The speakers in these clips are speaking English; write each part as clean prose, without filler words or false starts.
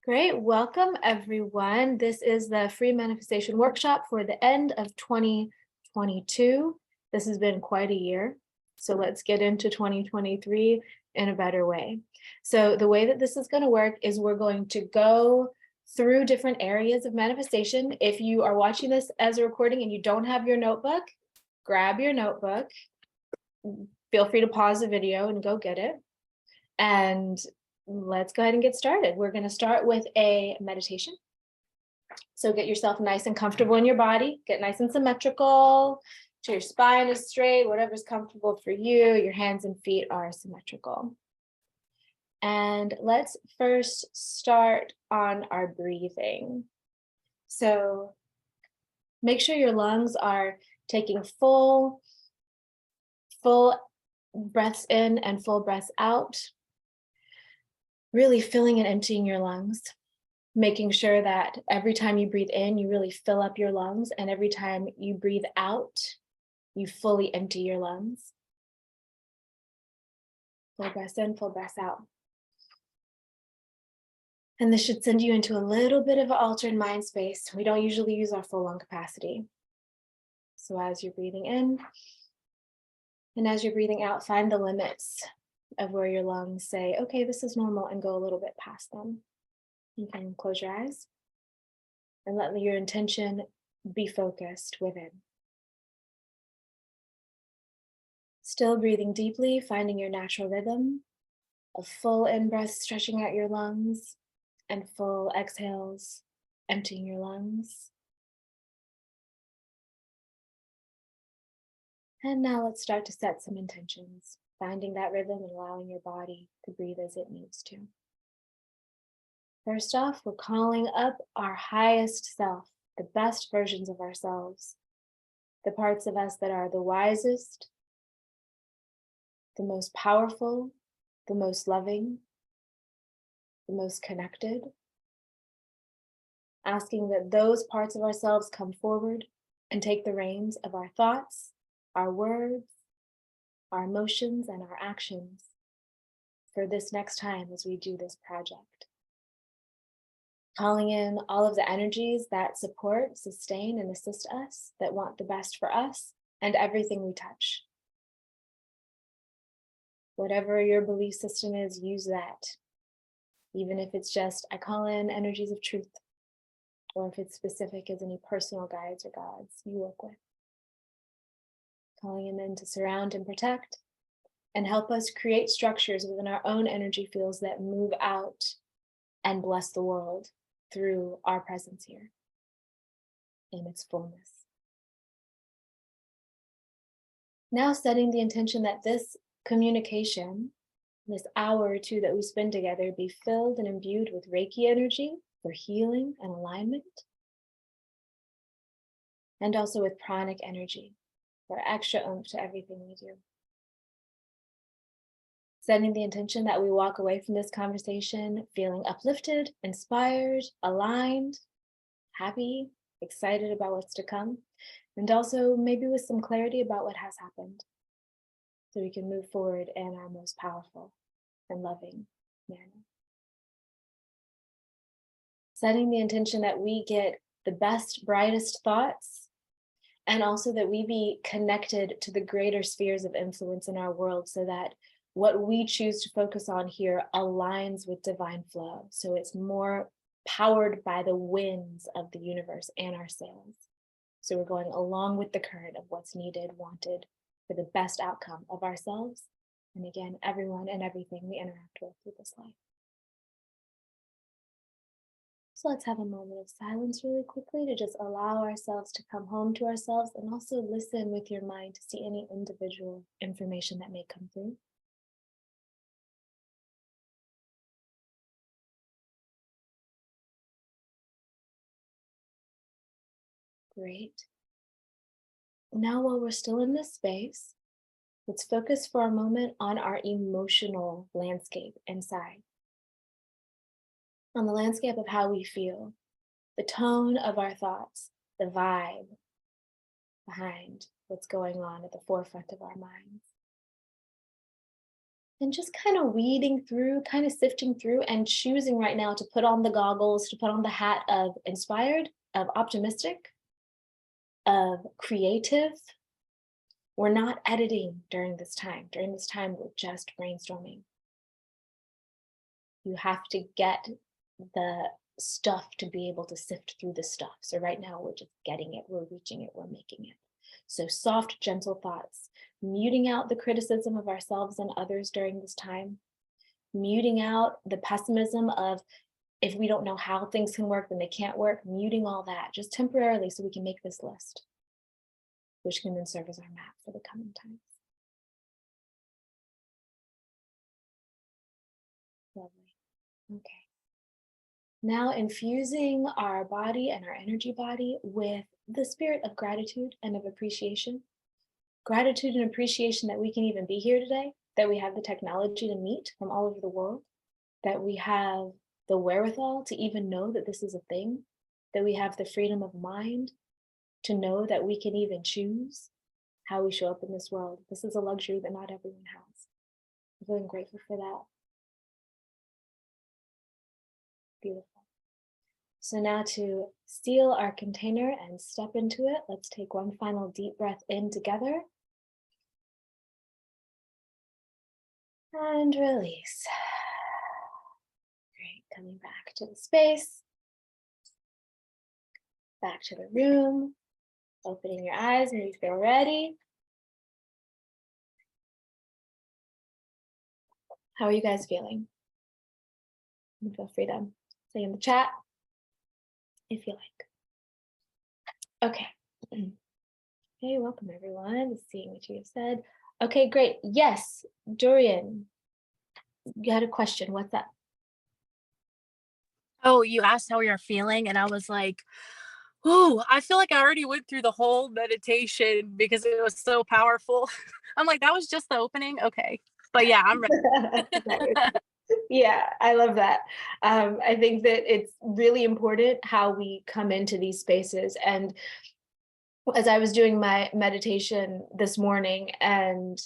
Great. Welcome, everyone. This is the free manifestation workshop for the end of 2022. This has been quite a year. So let's get into 2023 in a better way. So the way that this is going to work is we're going to go through different areas of manifestation. If you are watching this as a recording and you don't have your notebook, grab your notebook. Feel free to pause the video and go get it. And let's go ahead and get started. We're going to start with a meditation. So get yourself nice and comfortable in your body. Get nice and symmetrical. So your spine is straight, whatever's comfortable for you. Your hands and feet are symmetrical. And let's first start on our breathing. So make sure your lungs are taking full breaths in and full breaths out. Really filling and emptying your lungs, making sure that every time you breathe in, you really fill up your lungs, and every time you breathe out, you fully empty your lungs. Full breaths in, full breaths out. And this should send you into a little bit of an altered mind space. We don't usually use our full lung capacity. So as you're breathing in, and as you're breathing out, find the limits of where your lungs say, okay, this is normal, and go a little bit past them. You can close your eyes and let your intention be focused within. Still breathing deeply, finding your natural rhythm of full in-breath, stretching out your lungs, and full exhales, emptying your lungs. And now let's start to set some intentions, finding that rhythm and allowing your body to breathe as it needs to. First off, we're calling up our highest self, the best versions of ourselves, the parts of us that are the wisest, the most powerful, the most loving, the most connected. Asking that those parts of ourselves come forward and take the reins of our thoughts, our words, our emotions, and our actions for this next time as we do this project. Calling in all of the energies that support, sustain, and assist us, that want the best for us and everything we touch. Whatever your belief system is, use that. Even if it's just, I call in energies of truth, or if it's specific as any personal guides or gods you work with. Calling them in to surround and protect, and help us create structures within our own energy fields that move out and bless the world through our presence here in its fullness. Now setting the intention that this communication, this hour or two that we spend together, be filled and imbued with Reiki energy for healing and alignment, and also with pranic energy for extra oomph to everything we do. Setting the intention that we walk away from this conversation feeling uplifted, inspired, aligned, happy, excited about what's to come, and also maybe with some clarity about what has happened, so we can move forward in our most powerful and loving manner. Setting the intention that we get the best, brightest thoughts, and also that we be connected to the greater spheres of influence in our world, so that what we choose to focus on here aligns with divine flow. So it's more powered by the winds of the universe and our sails. So we're going along with the current of what's needed, wanted for the best outcome of ourselves, and again, everyone and everything we interact with through this life. So let's have a moment of silence really quickly to just allow ourselves to come home to ourselves, and also listen with your mind to see any individual information that may come through. Great. Now, while we're still in this space, let's focus for a moment on our emotional landscape inside. On the landscape of how we feel, the tone of our thoughts, the vibe behind what's going on at the forefront of our minds. And just kind of weeding through, kind of sifting through and choosing right now to put on the goggles, to put on the hat of inspired, of optimistic, of creative. We're not editing during this time. During this time, we're just brainstorming. You have to get the stuff to be able to sift through the stuff. So right now we're just getting it, we're reaching it, we're making it. So soft, gentle thoughts, muting out the criticism of ourselves and others during this time, muting out the pessimism of if we don't know how things can work, then they can't work, muting all that just temporarily so we can make this list, which can then serve as our map for the coming times. Lovely. Okay. Now infusing our body and our energy body with the spirit of gratitude and of appreciation. Gratitude and appreciation that we can even be here today, that we have the technology to meet from all over the world, that we have the wherewithal to even know that this is a thing, that we have the freedom of mind to know that we can even choose how we show up in this world. This is a luxury that not everyone has. I'm feeling grateful for that. Beautiful. So now to seal our container and step into it, let's take one final deep breath in together. And release. Great, coming back to the space. Back to the room. Opening your eyes when you feel ready. How are you guys feeling? You feel free to say in the chat if you like. Okay. Hey, welcome everyone. Seeing what you have said. Okay, great. Yes, Dorian, you had a question. What's up? Oh, you asked how we are feeling, and I was like, oh, I feel like I already went through the whole meditation because it was so powerful. I'm like, that was just the opening. Okay. But yeah, I'm ready. Yeah, I love that. I think that it's really important how we come into these spaces. And as I was doing my meditation this morning and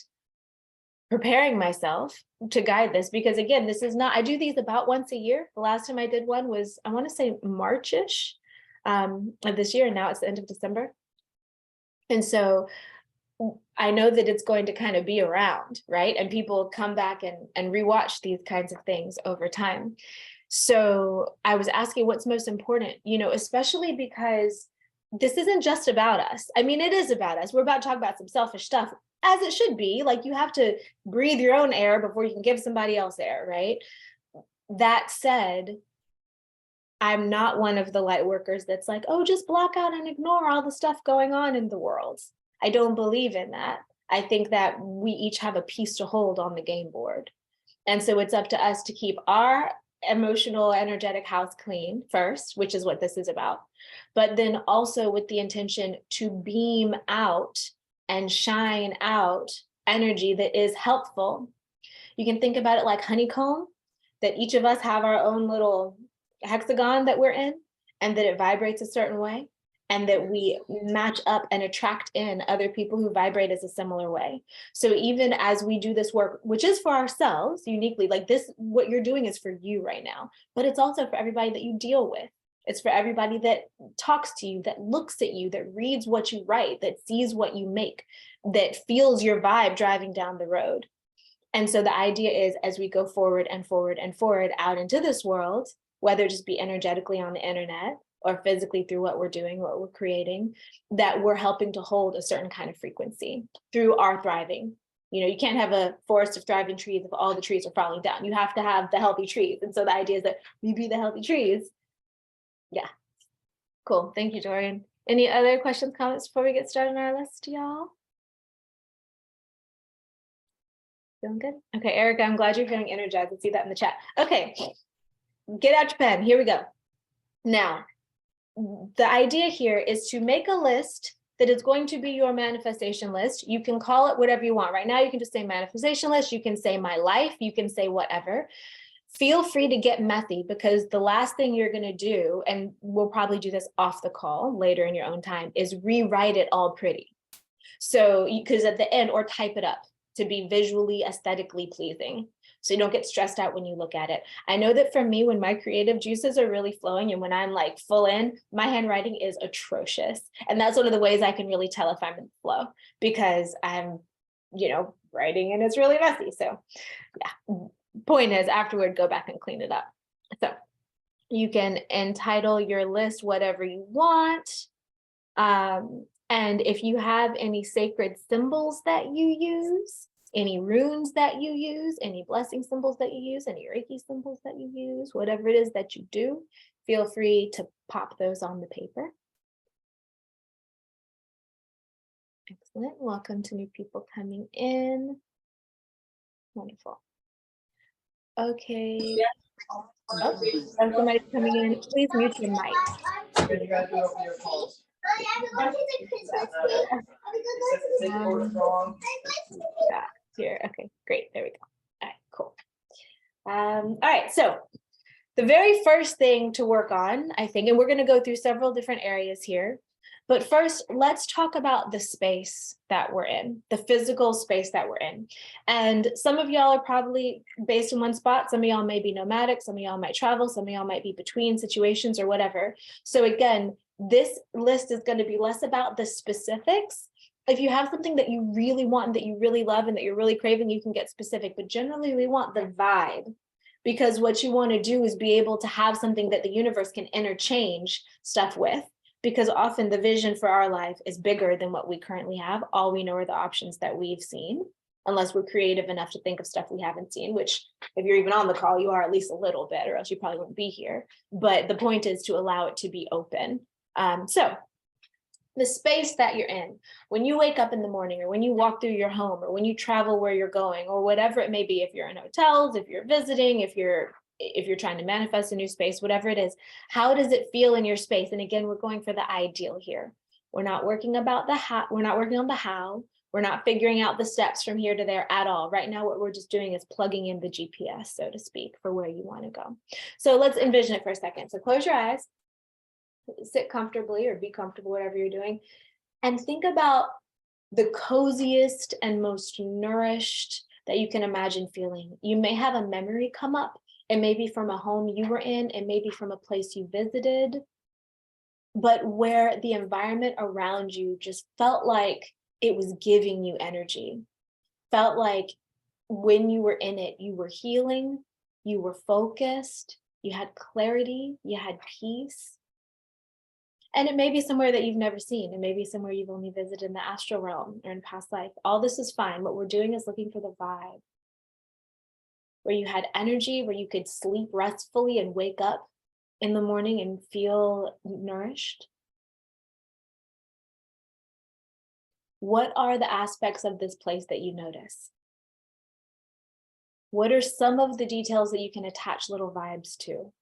preparing myself to guide this, because again, this is not, I do these about once a year. The last time I did one was, I want to say March-ish of this year, and now it's the end of December. And so I know that it's going to kind of be around, right? And people come back and rewatch these kinds of things over time. So I was asking what's most important, especially because this isn't just about us. I mean, it is about us. We're about to talk about some selfish stuff, as it should be. Like, you have to breathe your own air before you can give somebody else air, right? That said, I'm not one of the light workers that's like, oh, just block out and ignore all the stuff going on in the world. I don't believe in that. I think that we each have a piece to hold on the game board. And so it's up to us to keep our emotional, energetic house clean first, which is what this is about. But then also with the intention to beam out and shine out energy that is helpful. You can think about it like honeycomb, that each of us have our own little hexagon that we're in, and that it vibrates a certain way, and that we match up and attract in other people who vibrate as a similar way. So even as we do this work, which is for ourselves uniquely, like this, what you're doing is for you right now, but it's also for everybody that you deal with. It's for everybody that talks to you, that looks at you, that reads what you write, that sees what you make, that feels your vibe driving down the road. And so the idea is, as we go forward and forward and forward out into this world, whether it just be energetically on the internet or physically through what we're doing, what we're creating, that we're helping to hold a certain kind of frequency through our thriving. You can't have a forest of thriving trees if all the trees are falling down. You have to have the healthy trees. And so the idea is that we be the healthy trees. Yeah, cool. Thank you, Dorian. Any other questions, comments before we get started on our list, y'all? Feeling good? Okay, Erica, I'm glad you're feeling energized. I see that in the chat. Okay, get out your pen. Here we go. Now, the idea here is to make a list that is going to be your manifestation list. You can call it whatever you want. Right now, you can just say manifestation list. You can say my life. You can say whatever. Feel free to get messy, because the last thing you're going to do, and we'll probably do this off the call later in your own time, is rewrite it all pretty. So, because at the end, or type it up. to be visually, aesthetically pleasing. So you don't get stressed out when you look at it. I know that for me, when my creative juices are really flowing and when I'm like full in, my handwriting is atrocious. And that's one of the ways I can really tell if I'm in flow, because I'm, writing and it's really messy. So yeah, point is afterward, go back and clean it up. So you can entitle your list whatever you want. And if you have any sacred symbols that you use, any runes that you use, any blessing symbols that you use, any Reiki symbols that you use, whatever it is that you do, feel free to pop those on the paper. Excellent. Welcome to new people coming in. Wonderful. Okay. Oh, somebody's coming in. Please mute your mic. Here. Okay, great. There we go. All right, cool. All right, so the very first thing to work on, I think, and we're going to go through several different areas here, but first, let's talk about the space that we're in, the physical space that we're in. And some of y'all are probably based in one spot. Some of y'all may be nomadic. Some of y'all might travel. Some of y'all might be between situations or whatever. So again, this list is going to be less about the specifics. If you have something that you really want and that you really love and that you're really craving, you can get specific. But generally, we want the vibe, because what you want to do is be able to have something that the universe can interchange stuff with. Because often the vision for our life is bigger than what we currently have. All we know are the options that we've seen, unless we're creative enough to think of stuff we haven't seen, which if you're even on the call, you are at least a little bit, or else you probably wouldn't be here. But the point is to allow it to be open. So the space that you're in, when you wake up in the morning, or when you walk through your home, or when you travel where you're going, or whatever it may be, if you're in hotels, if you're visiting, if you're trying to manifest a new space, whatever it is, how does it feel in your space? And again, we're going for the ideal here. We're not working about the how, we're not working on the how, we're not figuring out the steps from here to there at all. Right now, what we're just doing is plugging in the GPS, so to speak, for where you want to go. So let's envision it for a second. So close your eyes, sit comfortably or be comfortable, whatever you're doing, and think about the coziest and most nourished that you can imagine feeling. You may have a memory come up. It may be from a home you were in, it may be from a place you visited, but where the environment around you just felt like it was giving you energy, felt like when you were in it, you were healing, you were focused, you had clarity, you had peace. And it may be somewhere that you've never seen. It may be somewhere you've only visited in the astral realm or in past life. All this is fine. What we're doing is looking for the vibe, where you had energy, where you could sleep restfully and wake up in the morning and feel nourished. What are the aspects of this place that you notice? What are some of the details that you can attach little vibes to?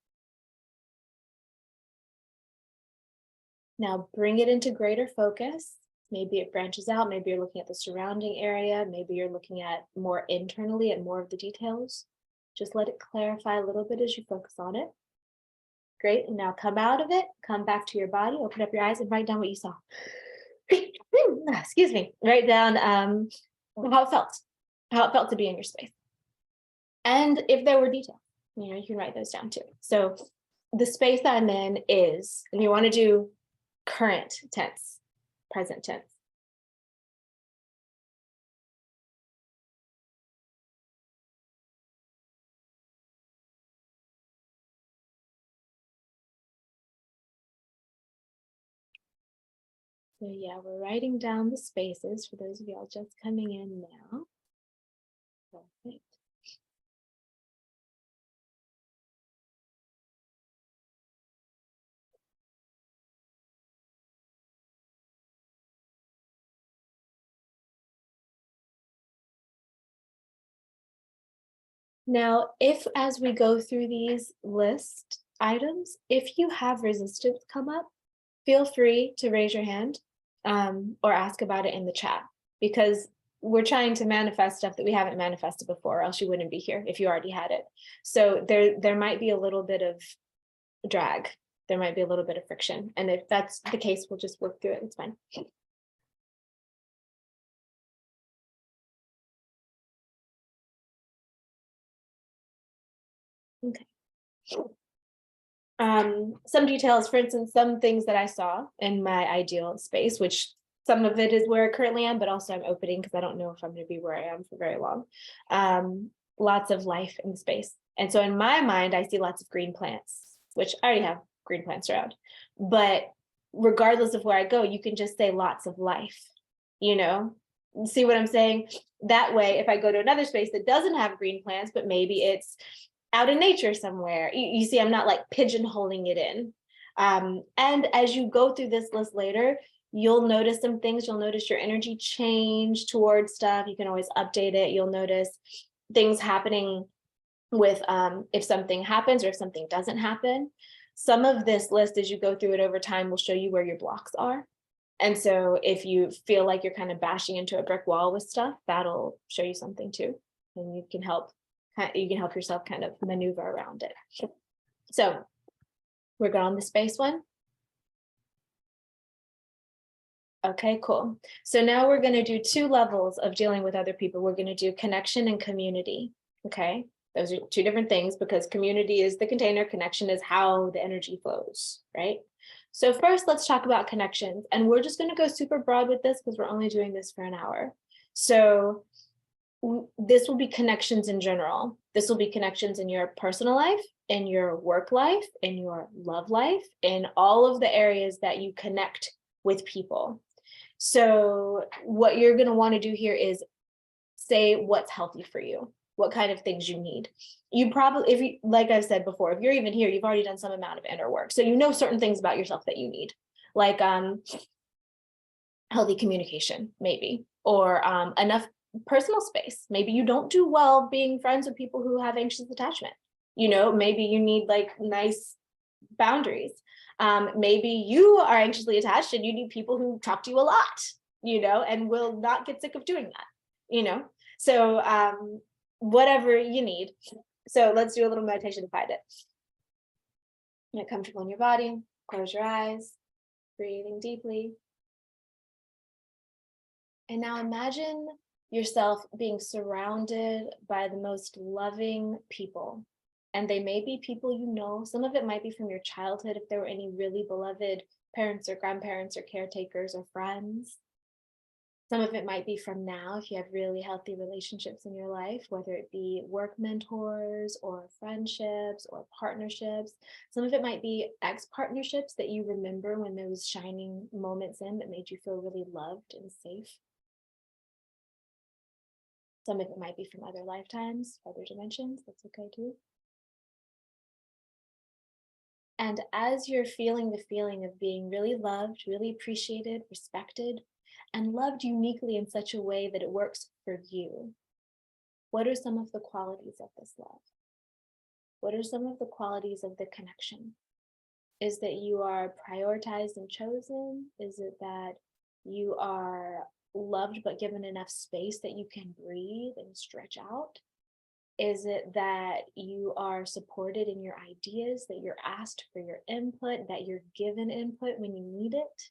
Now bring it into greater focus. Maybe it branches out. Maybe you're looking at the surrounding area. Maybe you're looking at more internally at more of the details. Just let it clarify a little bit as you focus on it. Great. And now come out of it, come back to your body, open up your eyes and write down what you saw. Excuse me. Write down how it felt to be in your space. And if there were details, you can write those down too. So the space that I'm in is, and you want to do current tense, present tense. So yeah, we're writing down the spaces for those of y'all just coming in now. Perfect. Now, if as we go through these list items, if you have resistance come up, feel free to raise your hand or ask about it in the chat, because we're trying to manifest stuff that we haven't manifested before, or else you wouldn't be here if you already had it. So there might be a little bit of drag. There might be a little bit of friction. And if that's the case, we'll just work through it. It's fine. Okay. Some details, for instance, some things that I saw in my ideal space, which some of it is where I currently am, but also I'm opening because I don't know if I'm going to be where I am for very long. Lots of life in space. And so in my mind, I see lots of green plants, which I already have green plants around. But regardless of where I go, you can just say lots of life, you know? See what I'm saying? That way, if I go to another space that doesn't have green plants, but maybe it's out in nature somewhere, you see, I'm not like pigeonholing it in. And as you go through this list later, you'll notice some things. You'll notice your energy change towards stuff. You can always update it. You'll notice things happening with if something happens or if something doesn't happen. Some of this list, as you go through it over time, will show you where your blocks are. And so if you feel like you're kind of bashing into a brick wall with stuff, that'll show you something too. And you can help yourself kind of maneuver around it. So we're good on the space one. Okay, cool. So now we're going to do 2 levels of dealing with other people. We're going to do connection and community. Okay, those are 2 different things because community is the container, connection is how the energy flows, right? So first, let's talk about connections. And we're just going to go super broad with this because we're only doing this for an hour. So this will be connections in general. This will be connections in your personal life, in your work life, in your love life, in all of the areas that you connect with people. So what you're going to want to do here is say what's healthy for you, what kind of things you need. You probably, if you, like I've said before, if you're even here, you've already done some amount of inner work. So you know certain things about yourself that you need, like healthy communication, maybe, or enough personal space. Maybe you don't do well being friends with people who have anxious attachment. You know, maybe you need like nice boundaries. Maybe you are anxiously attached and you need people who talk to you a lot, you know, and will not get sick of doing that, you know. So whatever you need. So let's do a little meditation to find it. Get comfortable in your body, close your eyes, breathing deeply. And now imagine yourself being surrounded by the most loving people. And they may be people you know. Some of it might be from your childhood, if there were any really beloved parents or grandparents or caretakers or friends. Some of it might be from now, if you have really healthy relationships in your life, whether it be work mentors or friendships or partnerships. Some of it might be ex-partnerships that you remember when there was shining moments in that made you feel really loved and safe. Some of it might be from other lifetimes, other dimensions. That's okay too. And as you're feeling the feeling of being really loved, really appreciated, respected, and loved uniquely in such a way that it works for you, what are some of the qualities of this love? What are some of the qualities of the connection? Is that you are prioritized and chosen? Is it that you are loved but given enough space that you can breathe and stretch out? Is it that you are supported in your ideas, that you're asked for your input, that you're given input when you need it?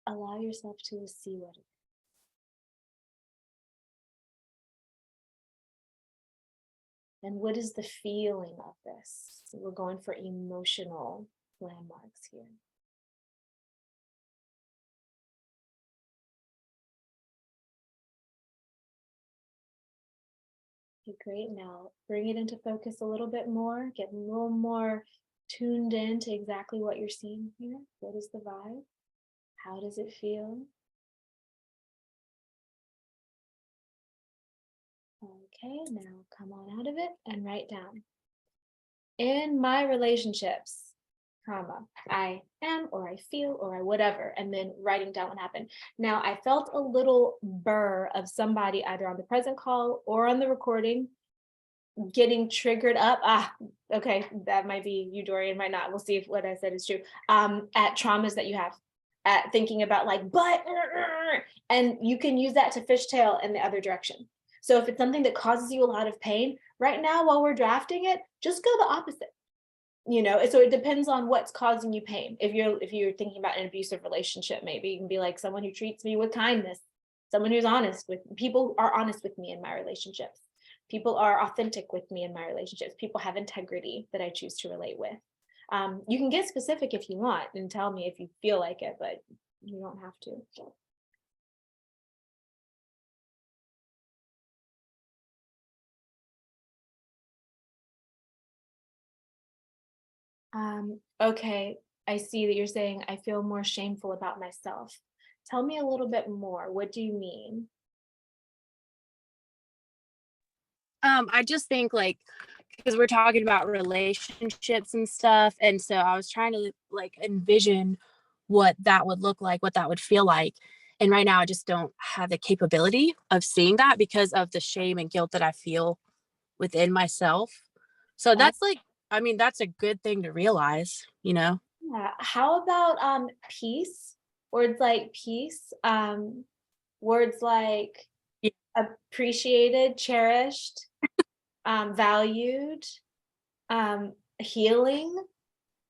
Allow yourself to see what it is. And what is the feeling of this? So we're going for emotional landmarks here. Okay, great. Now bring it into focus a little bit more, get a little more tuned in to exactly what you're seeing here. What is the vibe? How does it feel? Okay, now come on out of it and write down. In my relationships, comma, I am, or I feel, or I whatever, and then writing down what happened. Now, I felt a little burr of somebody either on the present call or on the recording getting triggered up. Okay, that might be you, Dorian, might not. We'll see if what I said is true. At traumas that you have, at thinking about like, but, and you can use that to fishtail in the other direction. So if it's something that causes you a lot of pain, right now while we're drafting it, just go the opposite. You know, so it depends on what's causing you pain. If you're thinking about an abusive relationship, maybe you can be like someone who treats me with kindness, someone who's honest with people who are honest with me in my relationships. People are authentic with me in my relationships. People have integrity that I choose to relate with. You can get specific if you want and tell me if you feel like it, but you don't have to. Okay, I see that you're saying I feel more shameful about myself. Tell me a little bit more. What do you mean? I just think like because we're talking about relationships and stuff, and so I was trying to like envision what that would look like, what that would feel like. And right now I just don't have the capability of seeing that because of the shame and guilt that I feel within myself. So Uh, that's like, I mean, that's a good thing to realize, you know? yeah. How about peace? Words like peace, words like Yeah, appreciated, cherished, valued, healing,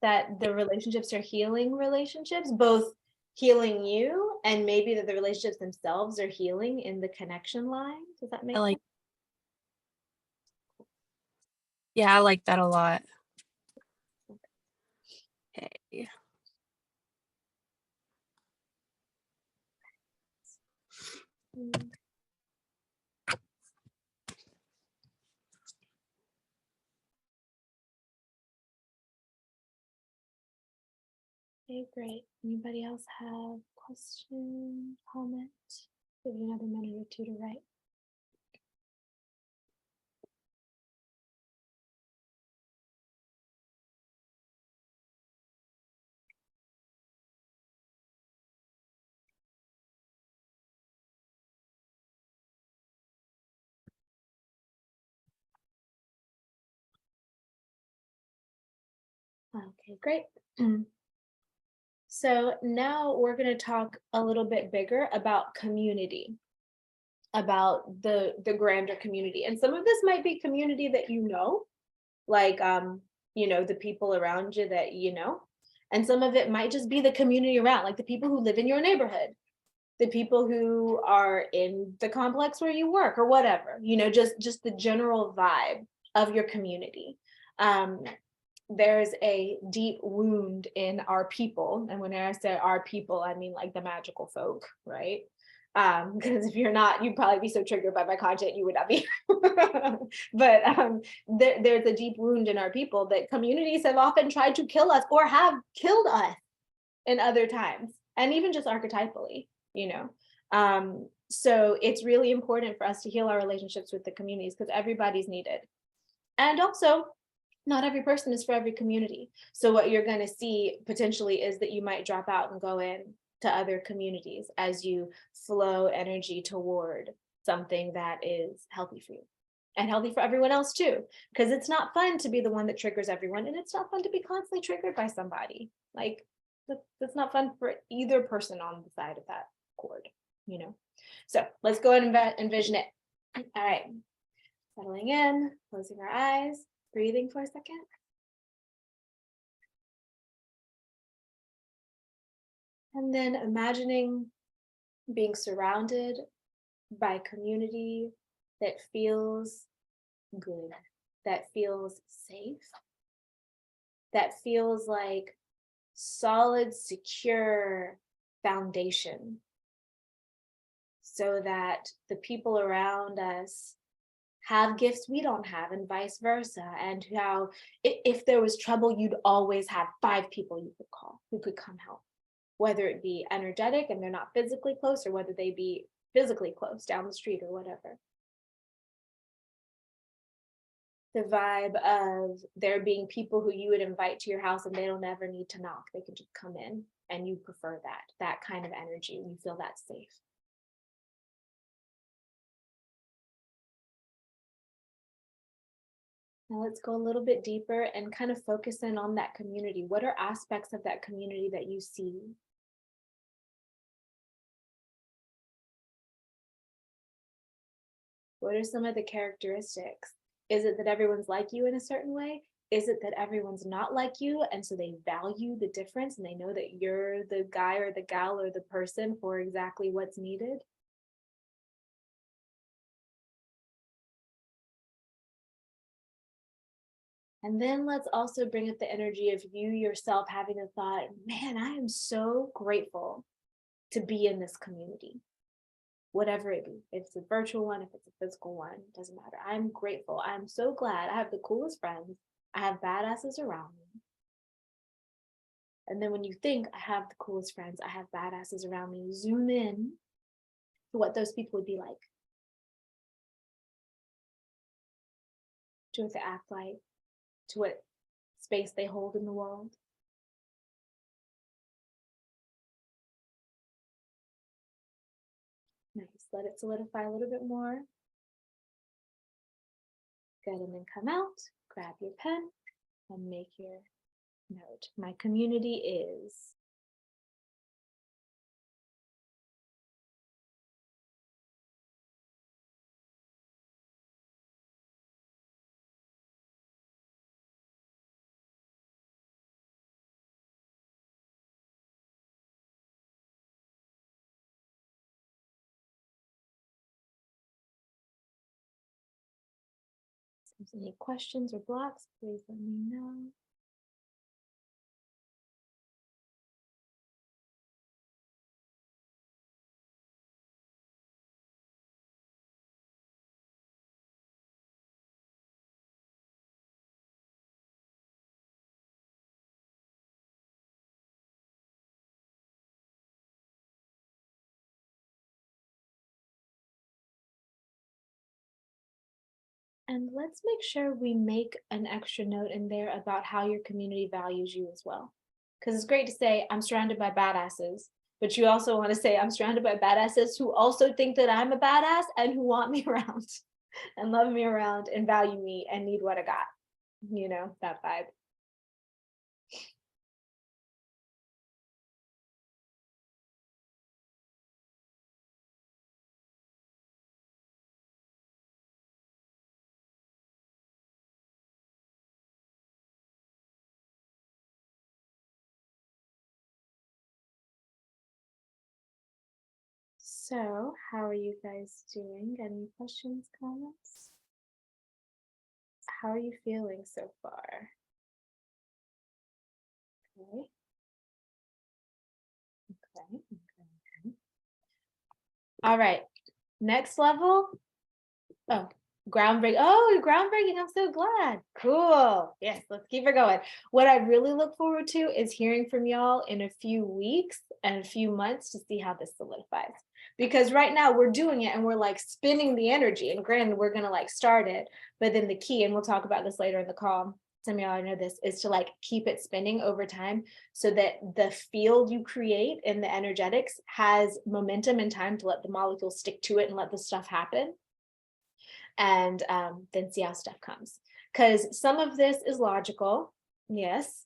that the relationships are healing relationships, both healing you and maybe that the relationships themselves are healing in the connection line. Does that I make like, sense? yeah, I like that a lot. Okay. Mm, okay, great. Anybody else have question, comment? Give you another minute or two to write. Okay, great. So now we're going to talk a little bit bigger about community, about the grander community. And some of this might be community that you know, like the people around you that you know. And some of it might just be the community around, like the people who live in your neighborhood, the people who are in the complex where you work or whatever, just the general vibe of your community. Um, there's a deep wound in our people. And when I say our people, I mean like the magical folk, right? Because if you're not, you'd probably be so triggered by my content, you would not be. But there's a deep wound in our people that communities have often tried to kill us or have killed us in other times, and even just archetypally, you know. So it's really important for us to heal our relationships with the communities because everybody's needed. And also, not every person is for every community. So what you're going to see potentially is that you might drop out and go in to other communities as you flow energy toward something that is healthy for you and healthy for everyone else too. Because it's not fun to be the one that triggers everyone, and it's not fun to be constantly triggered by somebody. Like that's not fun for either person on the side of that cord, you know. So let's go ahead and envision it. All right, settling in, closing our eyes, breathing for a second. And then imagining being surrounded by community that feels good, that feels safe, that feels like solid, secure foundation, so that the people around us have gifts we don't have and vice versa. And how if there was trouble, you'd always have 5 people you could call who could come help, whether it be energetic and they're not physically close, or whether they be physically close down the street or whatever. The vibe of there being people who you would invite to your house and they don't ever need to knock, they can just come in, and you prefer that kind of energy, you feel that safe. Now let's go a little bit deeper and kind of focus in on that community. What are aspects of that community that you see? What are some of the characteristics? Is it that everyone's like you in a certain way? Is it that everyone's not like you, and so they value the difference and they know that you're the guy or the gal or the person for exactly what's needed? And then let's also bring up the energy of you yourself having a thought, man, I am so grateful to be in this community, whatever it be. If it's a virtual one, if it's a physical one, it doesn't matter. I'm grateful. I'm so glad I have the coolest friends. I have badasses around me. And then when you think I have the coolest friends, I have badasses around me, zoom in to what those people would be like, to what they act like, to what space they hold in the world. Nice. Let it solidify a little bit more. Good. And then come out, grab your pen, and make your note. My community is. If there's any questions or blocks, please let me know. And let's make sure we make an extra note in there about how your community values you as well. Because it's great to say, I'm surrounded by badasses, but you also want to say, I'm surrounded by badasses who also think that I'm a badass and who want me around and love me around and value me and need what I got. You know, that vibe. So, how are you guys doing? Any questions, comments? How are you feeling so far? Okay. Okay. All right. Next level. Oh, groundbreaking. Oh, groundbreaking. I'm so glad. Cool. Yes, let's keep it going. What I really look forward to is hearing from y'all in a few weeks and a few months to see how this solidifies. Because right now we're doing it and we're like spinning the energy. And granted, we're going to like start it. But then the key, and we'll talk about this later in the call, some of y'all know this, is to like keep it spinning over time so that the field you create in the energetics has momentum and time to let the molecules stick to it and let the stuff happen. And then see how stuff comes. Because some of this is logical. Yes,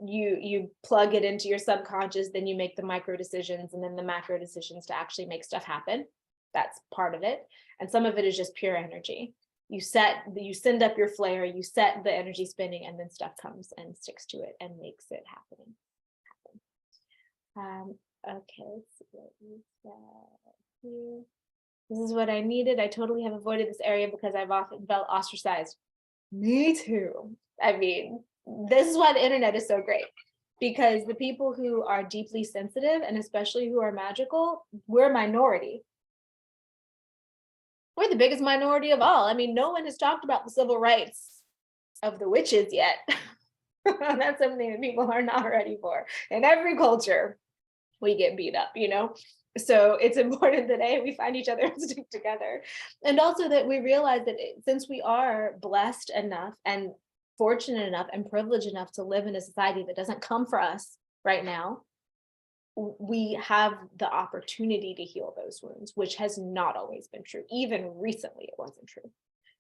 you plug it into your subconscious, then you make the micro decisions and then the macro decisions to actually make stuff happen. That's part of it. And some of it is just pure energy. You send up your flare, you set the energy spinning, and then stuff comes and sticks to it and makes it happen. Okay, let's see what we said here. This is what I needed. I totally have avoided this area because I've often felt ostracized. Me too. I mean, this is why the internet is so great, because the people who are deeply sensitive and especially who are magical, we're a minority. We're the biggest minority of all. I mean, no one has talked about the civil rights of the witches yet. That's something that people are not ready for. In every culture, we get beat up, you know? So it's important that we find each other and stick together. And also that we realize that since we are blessed enough and fortunate enough and privileged enough to live in a society that doesn't come for us right now, we have the opportunity to heal those wounds, which has not always been true. Even recently, it wasn't true.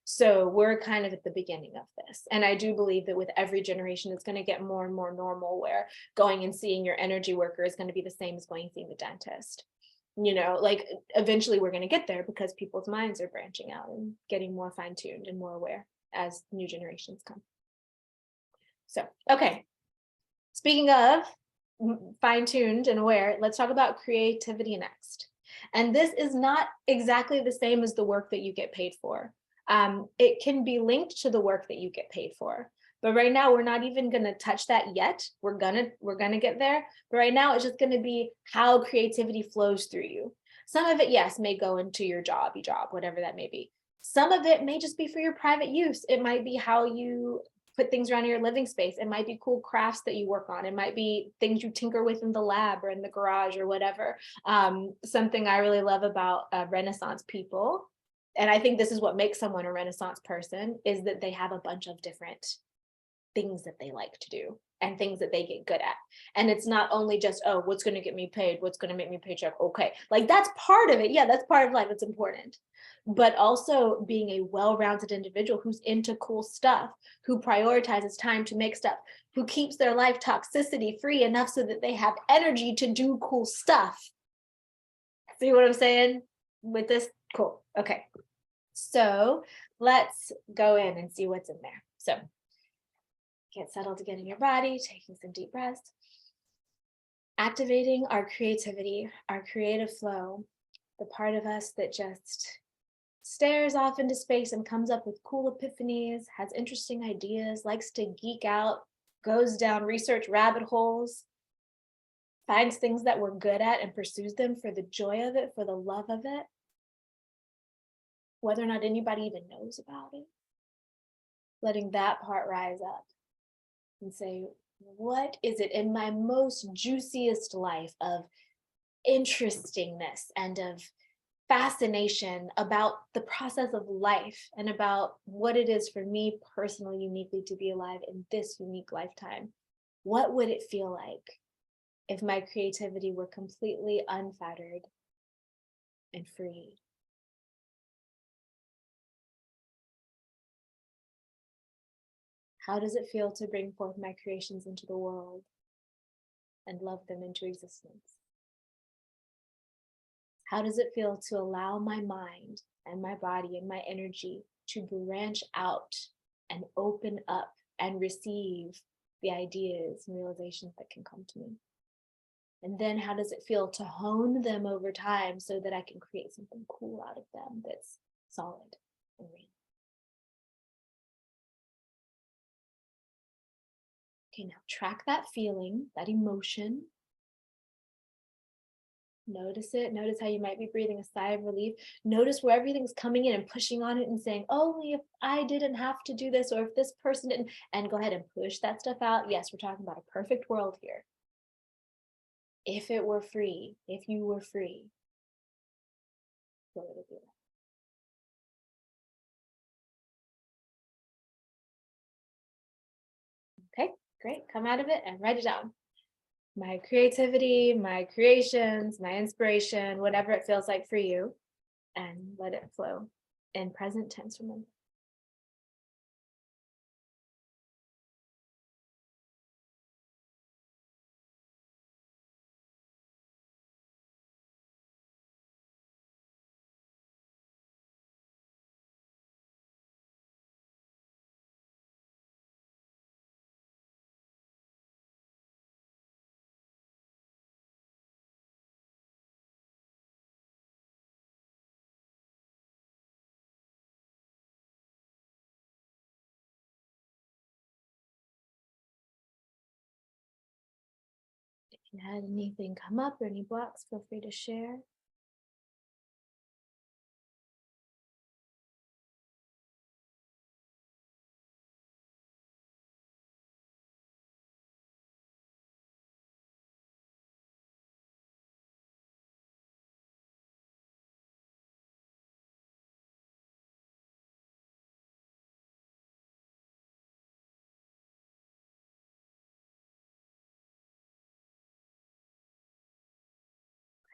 So we're kind of at the beginning of this. And I do believe that with every generation, it's going to get more and more normal, where going and seeing your energy worker is going to be the same as going and seeing the dentist. You know, like eventually we're going to get there because people's minds are branching out and getting more fine-tuned and more aware as new generations come. So, okay. Speaking of fine-tuned and aware, let's talk about creativity next. And this is not exactly the same as the work that you get paid for. it can be linked to the work that you get paid for. But right now, we're not even going to touch that yet. We're gonna get there. But right now, it's just going to be how creativity flows through you. Some of it, yes, may go into your job, whatever that may be. Some of it may just be for your private use. It might be how you put things around your living space. It might be cool crafts that you work on. It might be things you tinker with in the lab or in the garage or whatever. Something I really love about Renaissance people, and I think this is what makes someone a Renaissance person, is that they have a bunch of different things that they like to do and things that they get good at. And it's not only just, oh, what's going to get me paid? What's going to make me paycheck? Okay, like that's part of it. Yeah, that's part of life. It's important. But also being a well-rounded individual who's into cool stuff, who prioritizes time to make stuff, who keeps their life toxicity free enough so that they have energy to do cool stuff. See what I'm saying with this? Cool. Okay. So let's go in and see what's in there. So get settled again in your body, taking some deep breaths. Activating our creativity, our creative flow, the part of us that just stares off into space and comes up with cool epiphanies, has interesting ideas, likes to geek out, goes down research rabbit holes, finds things that we're good at and pursues them for the joy of it, for the love of it, whether or not anybody even knows about it. Letting that part rise up and say, what is it in my most juiciest life of interestingness and of fascination about the process of life and about what it is for me personally, uniquely, to be alive in this unique lifetime? What would it feel like if my creativity were completely unfettered and free? How does it feel to bring forth my creations into the world and love them into existence? How does it feel to allow my mind and my body and my energy to branch out and open up and receive the ideas and realizations that can come to me? And then how does it feel to hone them over time so that I can create something cool out of them that's solid and real? Okay, now track that feeling, that emotion. Notice it. Notice how you might be breathing a sigh of relief. Notice where everything's coming in and pushing on it and saying, only if I didn't have to do this, or if this person didn't, and go ahead and push that stuff out. Yes, we're talking about a perfect world here. If it were free, if you were free, what would it be like? Okay, great. Come out of it and write it down. My creativity, my creations, my inspiration, whatever it feels like for you, and let it flow in present tense, remember. If you had anything come up or any blocks, feel free to share.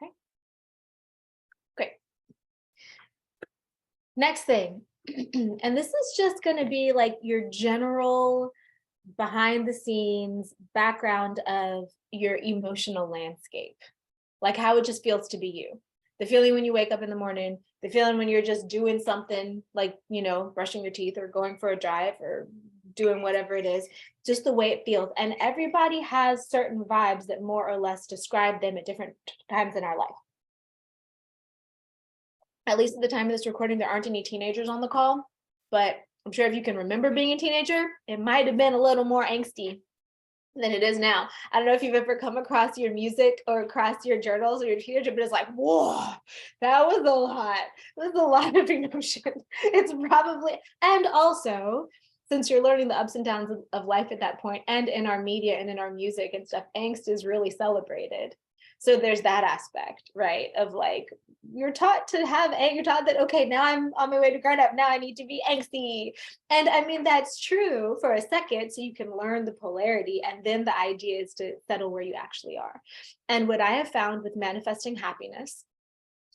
Okay, great. Next thing, and this is just going to be like your general behind the scenes background of your emotional landscape, like how it just feels to be you. The feeling when you wake up in the morning, the feeling when you're just doing something like, brushing your teeth or going for a drive or doing whatever it is, just the way it feels. And everybody has certain vibes that more or less describe them at different times in our life. At least at the time of this recording, there aren't any teenagers on the call. but I'm sure if you can remember being a teenager, it might have been a little more angsty than it is now. I don't know if you've ever come across your music or across your journals or your teenager, but it's like, whoa, that was a lot. That's a lot of emotion. It's probably, and also, since you're learning the ups and downs of life at that point, and in our media and in our music and stuff, angst is really celebrated. So there's that aspect, right? Of like, you're taught to have, you're taught that, okay, now I'm on my way to grown up. Now I need to be angsty. And I mean, that's true for a second, so you can learn the polarity. And then the idea is to settle where you actually are. And what I have found with manifesting happiness,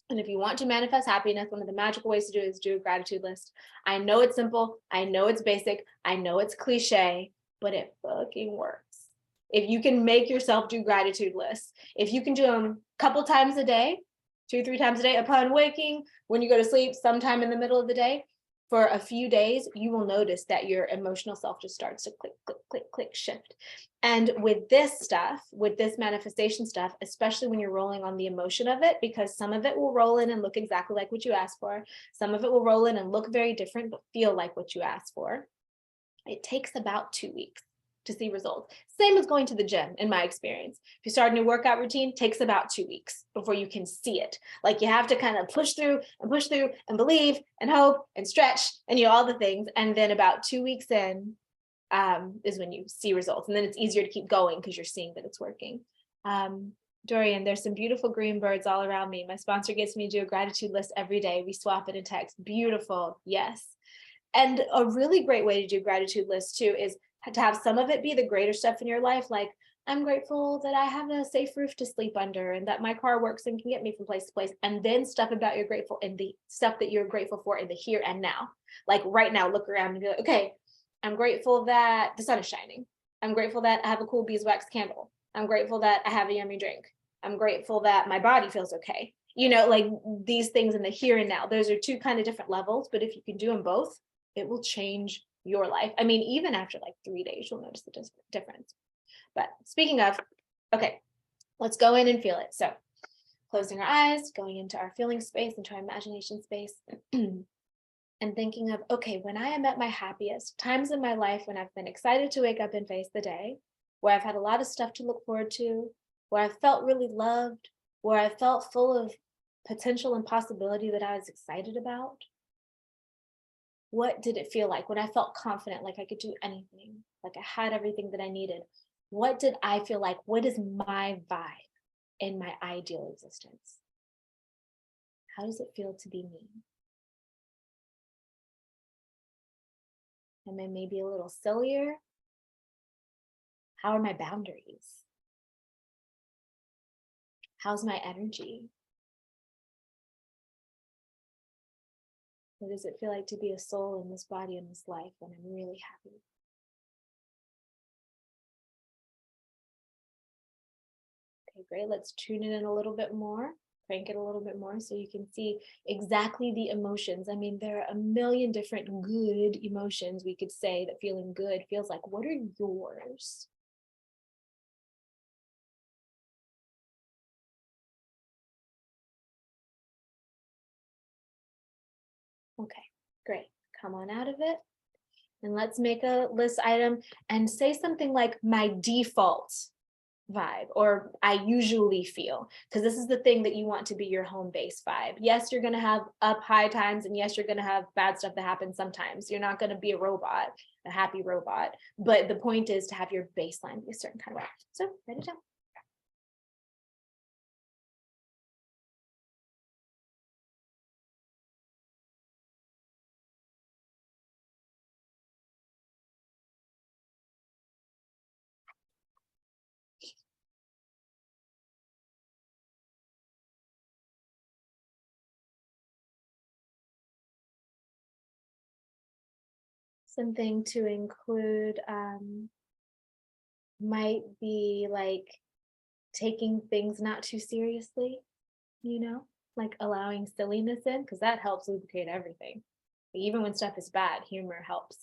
and if you want to manifest happiness, one of the magical ways to do it is do a gratitude list. I know it's simple. I know it's basic. I know it's cliche, but it fucking works. If you can make yourself do gratitude lists, if you can do them a couple times a day, 2-3 times a day, upon waking, when you go to sleep, sometime in the middle of the day, for a few days, you will notice that your emotional self just starts to click, click, click, click, shift. And with this stuff, with this manifestation stuff, especially when you're rolling on the emotion of it, because some of it will roll in and look exactly like what you asked for. Some of it will roll in and look very different, but feel like what you asked for. It takes about 2 weeks to see results. Same as going to the gym, in my experience. If you start a new workout routine, takes about 2 weeks before you can see it. Like you have to kind of push through and believe and hope and stretch and all the things. And then about 2 weeks in is when you see results. And then it's easier to keep going because you're seeing that it's working. Dorian, there's some beautiful green birds all around me. My sponsor gets me to do a gratitude list every day. We swap it in text. Beautiful. Yes. And a really great way to do gratitude lists too is to have some of it be the greater stuff in your life. Like, I'm grateful that I have a safe roof to sleep under and that my car works and can get me from place to place. And then stuff about you're grateful and the stuff that you're grateful for in the here and now. Like right now, look around and be like, okay, I'm grateful that the sun is shining. I'm grateful that I have a cool beeswax candle. I'm grateful that I have a yummy drink. I'm grateful that my body feels okay. Like these things in the here and now. Those are two kind of different levels, but if you can do them both, it will change your life. I mean, even after like 3 days, you'll notice the difference. But speaking of, okay, let's go in and feel it. So closing our eyes, going into our feeling space, into our imagination space, and thinking of, okay, when I am at my happiest, times in my life when I've been excited to wake up and face the day, where I've had a lot of stuff to look forward to, where I felt really loved, where I felt full of potential and possibility that I was excited about. What did it feel like when I felt confident, like I could do anything, like I had everything that I needed? What did I feel like? What is my vibe in my ideal existence? How does it feel to be me? Am I maybe a little sillier? How are my boundaries? How's my energy? What does it feel like to be a soul in this body, in this life, when I'm really happy? Okay, great. Let's tune it in a little bit more, crank it a little bit more so you can see exactly the emotions. I mean, there are a million different good emotions we could say that feeling good feels like. What are yours? Okay, great. Come on out of it. And let's make a list item and say something like my default vibe, or I usually feel, because this is the thing that you want to be your home base vibe. Yes, you're going to have up high times, and yes, you're going to have bad stuff that happens sometimes. You're not going to be a robot, a happy robot. But the point is to have your baseline be a certain kind of way. So write it down. Something to include might be like taking things not too seriously, like allowing silliness in, because that helps lubricate everything. Even when stuff is bad, humor helps,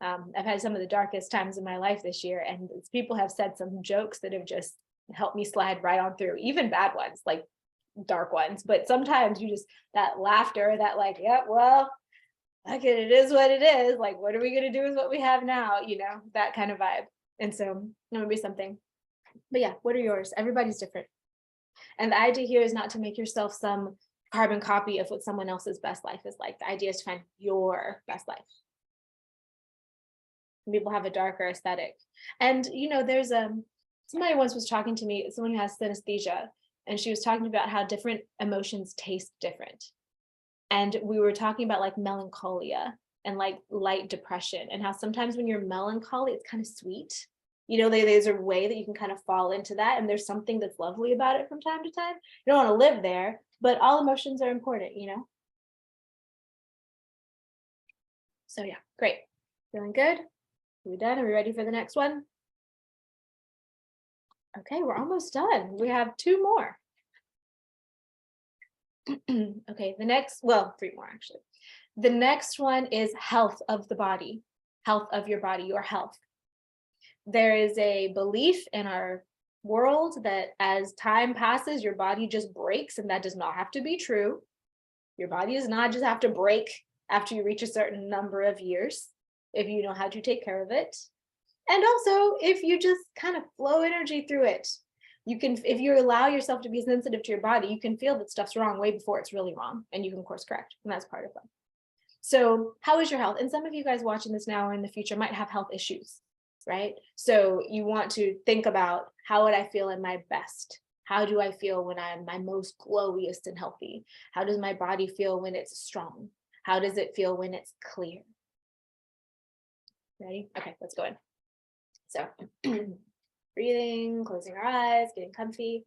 I've had some of the darkest times in my life this year, and people have said some jokes that have just helped me slide right on through, even bad ones, like dark ones. But sometimes you just, that laughter, that like, yeah, well, okay, it is what it is. Like, what are we gonna do with what we have now? You know, that kind of vibe. And so that would be something. But yeah, what are yours? Everybody's different. And the idea here is not to make yourself some carbon copy of what someone else's best life is like. The idea is to find your best life. People have a darker aesthetic. And you know, there's somebody once was talking to me, someone who has synesthesia, and she was talking about how different emotions taste different. And we were talking about like melancholia and like light depression, and how sometimes when you're melancholy, it's kind of sweet. You know, there's a way that you can kind of fall into that, and there's something that's lovely about it from time to time. You don't want to live there, but all emotions are important, you know? So yeah, great. Feeling good? Are we done? Are we ready for the next one? Okay, we're almost done. We have two more. Okay, the next, well, three more actually. The next one is health of the body, health of your body, your health. There is a belief in our world that as time passes, your body just breaks, and that does not have to be true. Your body does not just have to break after you reach a certain number of years if you know how to take care of it. And also, if you just kind of flow energy through it, you can, if you allow yourself to be sensitive to your body, you can feel that stuff's wrong way before it's really wrong, and you can course correct, and that's part of them. So how is your health? And some of you guys watching this now or in the future might have health issues, right? So you want to think about, how would I feel in my best? How do I feel when I'm my most glowiest and healthy? How does my body feel when it's strong? How does it feel when it's clear? Ready? Okay, let's go in. So breathing, closing our eyes, getting comfy,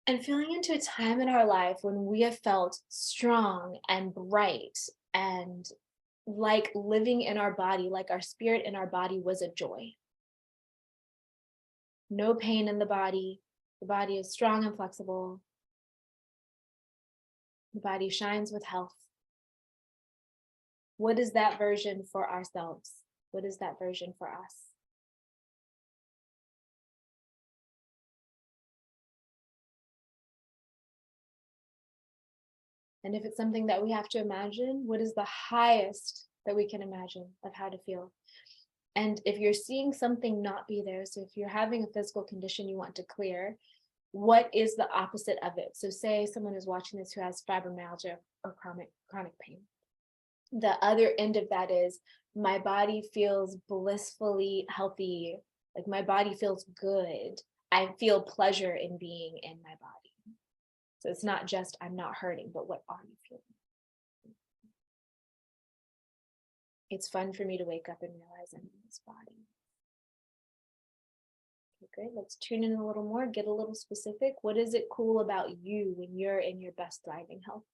and feeling into a time in our life when we have felt strong and bright and like living in our body, like our spirit in our body was a joy. No pain in the body. The body is strong and flexible. The body shines with health. What is that version for ourselves? What is that version for us? And if it's something that we have to imagine, what is the highest that we can imagine of how to feel? And if you're seeing something not be there, so if you're having a physical condition you want to clear, what is the opposite of it? So say someone is watching this who has fibromyalgia or chronic pain. The other end of that is, my body feels blissfully healthy, like my body feels good. I feel pleasure in being in my body. So it's not just I'm not hurting, but what are you feeling? It's fun for me to wake up and realize I'm in this body. Okay, great. Let's tune in a little more, get a little specific. What is it cool about you when you're in your best thriving health?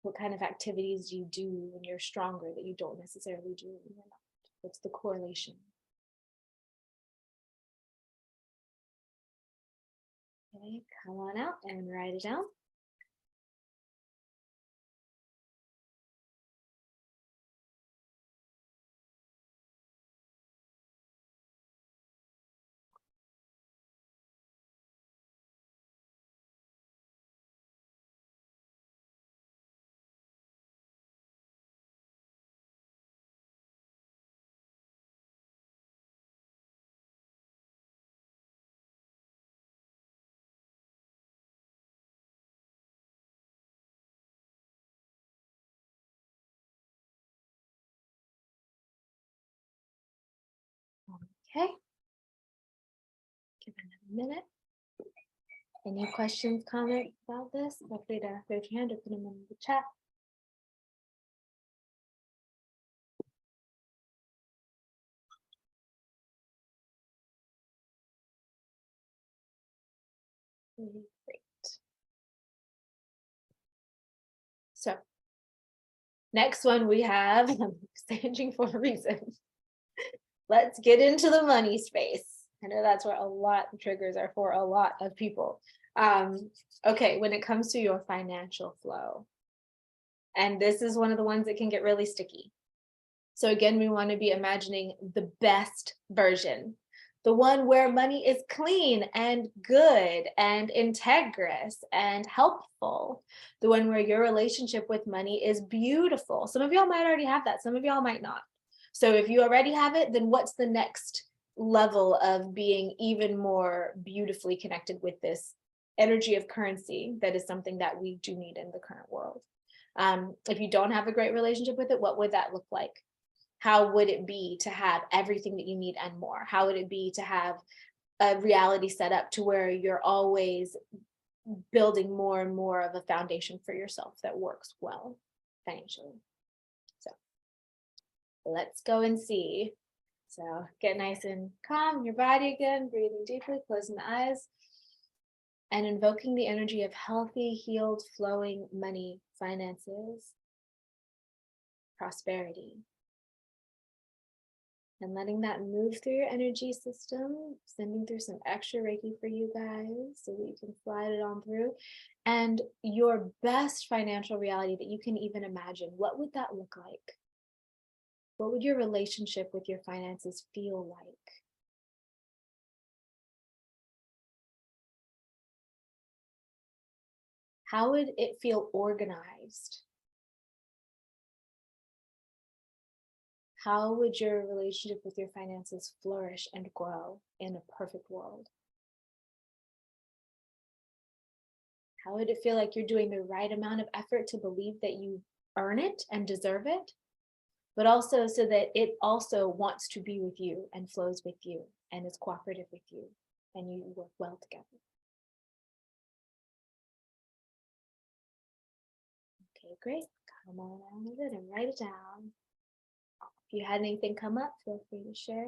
What kind of activities do you do when you're stronger that you don't necessarily do when you're not? What's the correlation? Okay, come on out and write it down. Okay. Give it another minute. Any questions, comments about this? Feel free to raise your hand or put them in the chat. Great. So next one we have, I'm changing for a reason. Let's get into the money space. I know that's where a lot of triggers are for a lot of people. Okay, when it comes to your financial flow, and this is one of the ones that can get really sticky. So again, we want to be imagining the best version. the one where money is clean and good and integrous and helpful, the one where your relationship with money is beautiful. Some of y'all might already have that, some of y'all might not. So if you already have it, then what's the next level of being even more beautifully connected with this energy of currency that is something that we do need in the current world? If you don't have a great relationship with it, what would that look like? How would it be to have everything that you need and more? How would it be to have a reality set up to where you're always building more and more of a foundation for yourself that works well financially? So let's go and see. So get nice and calm in your body again, breathing deeply, closing the eyes, and invoking the energy of healthy, healed, flowing money, finances, prosperity. And letting that move through your energy system, sending through some extra Reiki for you guys so that you can slide it on through. And your best financial reality that you can even imagine, what would that look like? What would your relationship with your finances feel like? How would it feel organized? How would your relationship with your finances flourish and grow in a perfect world? How would it feel like you're doing the right amount of effort to believe that you earn it and deserve it, but also so that it also wants to be with you and flows with you and is cooperative with you and you work well together? Okay, great. Come on down with it and write it down. If you had anything come up, feel free to share.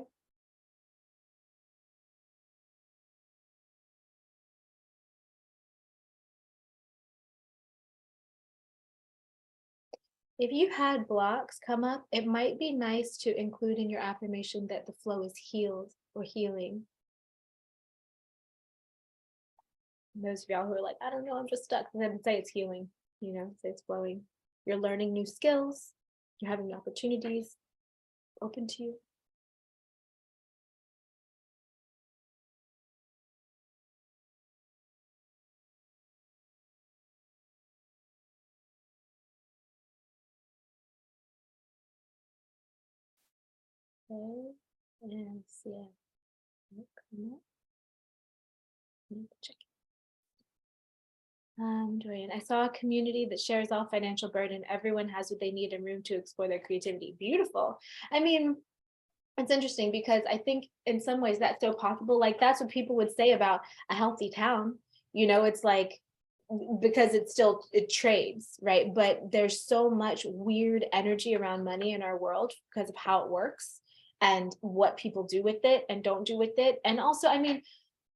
If you had blocks come up, it might be nice to include in your affirmation that the flow is healed or healing. And those of y'all who are like, I don't know, I'm just stuck, then say it's healing, say it's flowing. You're learning new skills, you're having opportunities open to you. Okay, and see come up. Check. Dorian, I saw a community that shares all financial burden. Everyone has what they need and room to explore their creativity. Beautiful. I mean, it's interesting because I think in some ways that's so possible. Like that's what people would say about a healthy town. It's like because it trades, right? But there's so much weird energy around money in our world because of how it works and what people do with it and don't do with it. And also, I mean,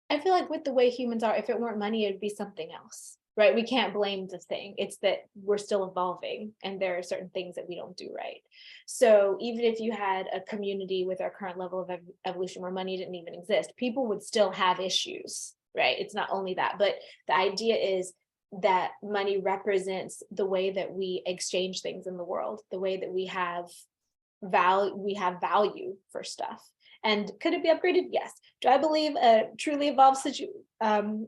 I feel like with the way humans are, if it weren't money, it'd be something else, right? We can't blame the thing. It's that we're still evolving and there are certain things that we don't do right. So even if you had a community with our current level of evolution where money didn't even exist, people would still have issues, right? It's not only that, but the idea is that money represents the way that we exchange things in the world, the way that we have value for stuff. And could it be upgraded? Yes. Do I believe a truly evolved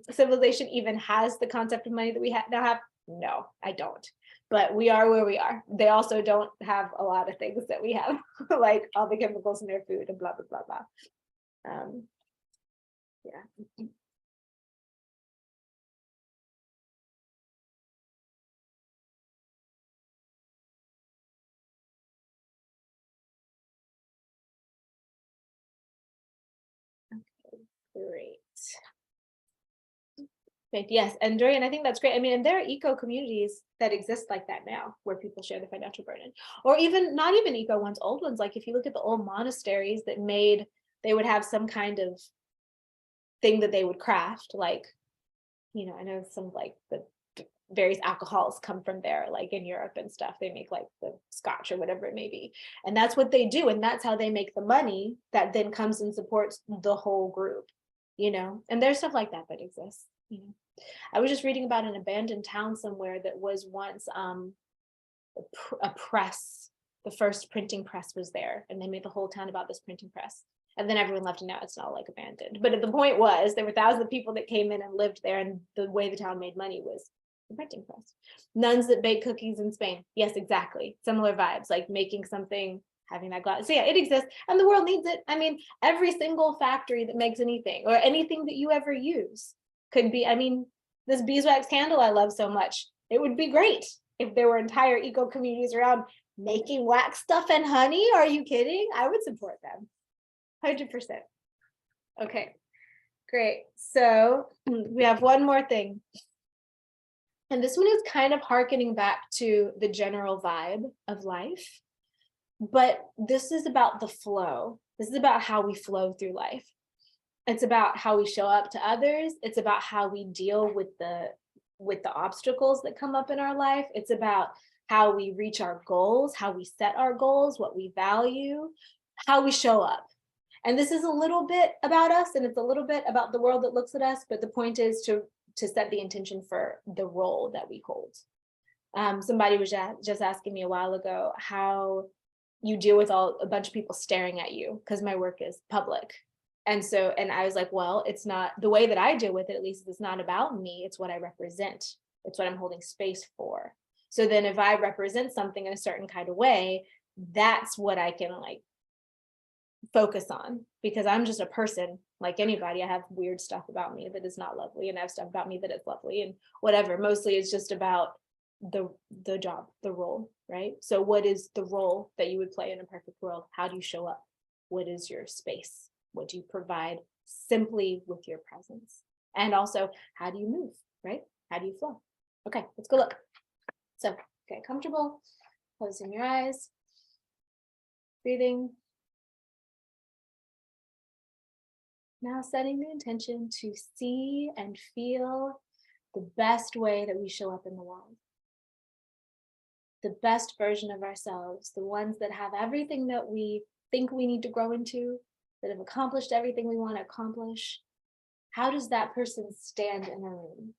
civilization even has the concept of money that we now have? No, I don't. But we are where we are. They also don't have a lot of things that we have, like all the chemicals in their food and blah, blah, blah, blah. Yeah. Okay, great. Okay, yes, and Dorian, I think that's great. I mean, and there are eco communities that exist like that now, where people share the financial burden, or even not even eco ones, old ones. Like if you look at the old monasteries that they would have some kind of thing that they would craft, like, I know some like the various alcohols come from there, like in Europe and stuff. They make like the scotch or whatever it may be, and that's what they do, and that's how they make the money that then comes and supports the whole group. And there's stuff like that that exists. I was just reading about an abandoned town somewhere that was once a press. The first printing press was there, and they made the whole town about this printing press. And then everyone left and now it's not like abandoned. But the point was there were thousands of people that came in and lived there, and the way the town made money was the printing press. Nuns that bake cookies in Spain. Yes, exactly. Similar vibes, like making something, having that glass. So yeah, it exists and the world needs it. I mean, every single factory that makes anything or anything that you ever use could be, I mean, this beeswax candle I love so much, it would be great if there were entire eco communities around making wax stuff and honey. Are you kidding? I would support them. 100%. Okay, great. So we have one more thing. And this one is kind of hearkening back to the general vibe of life, but this is about the flow. This is about how we flow through life. It's about how we show up to others. It's about how we deal with the obstacles that come up in our life. It's about how we reach our goals, how we set our goals, what we value, how we show up. And this is a little bit about us, and it's a little bit about the world that looks at us, but the point is to set the intention for the role that we hold. Somebody was just asking me a while ago how you deal with a bunch of people staring at you, because my work is public. And I was like, well, it's not the way that I deal with it, at least it's not about me, it's what I represent. It's what I'm holding space for. So then if I represent something in a certain kind of way, that's what I can like focus on, because I'm just a person like anybody. I have weird stuff about me that is not lovely, and I have stuff about me that is lovely, and whatever. Mostly it's just about the job, the role, right? So what is the role that you would play in a perfect world? How do you show up? What is your space? What do you provide simply with your presence? And also, how do you move, right? How do you flow? Okay, let's go look. So get comfortable, closing your eyes, breathing. Now setting the intention to see and feel the best way that we show up in the world. The best version of ourselves, the ones that have everything that we think we need to grow into, that have accomplished everything we want to accomplish. How does that person stand in a room?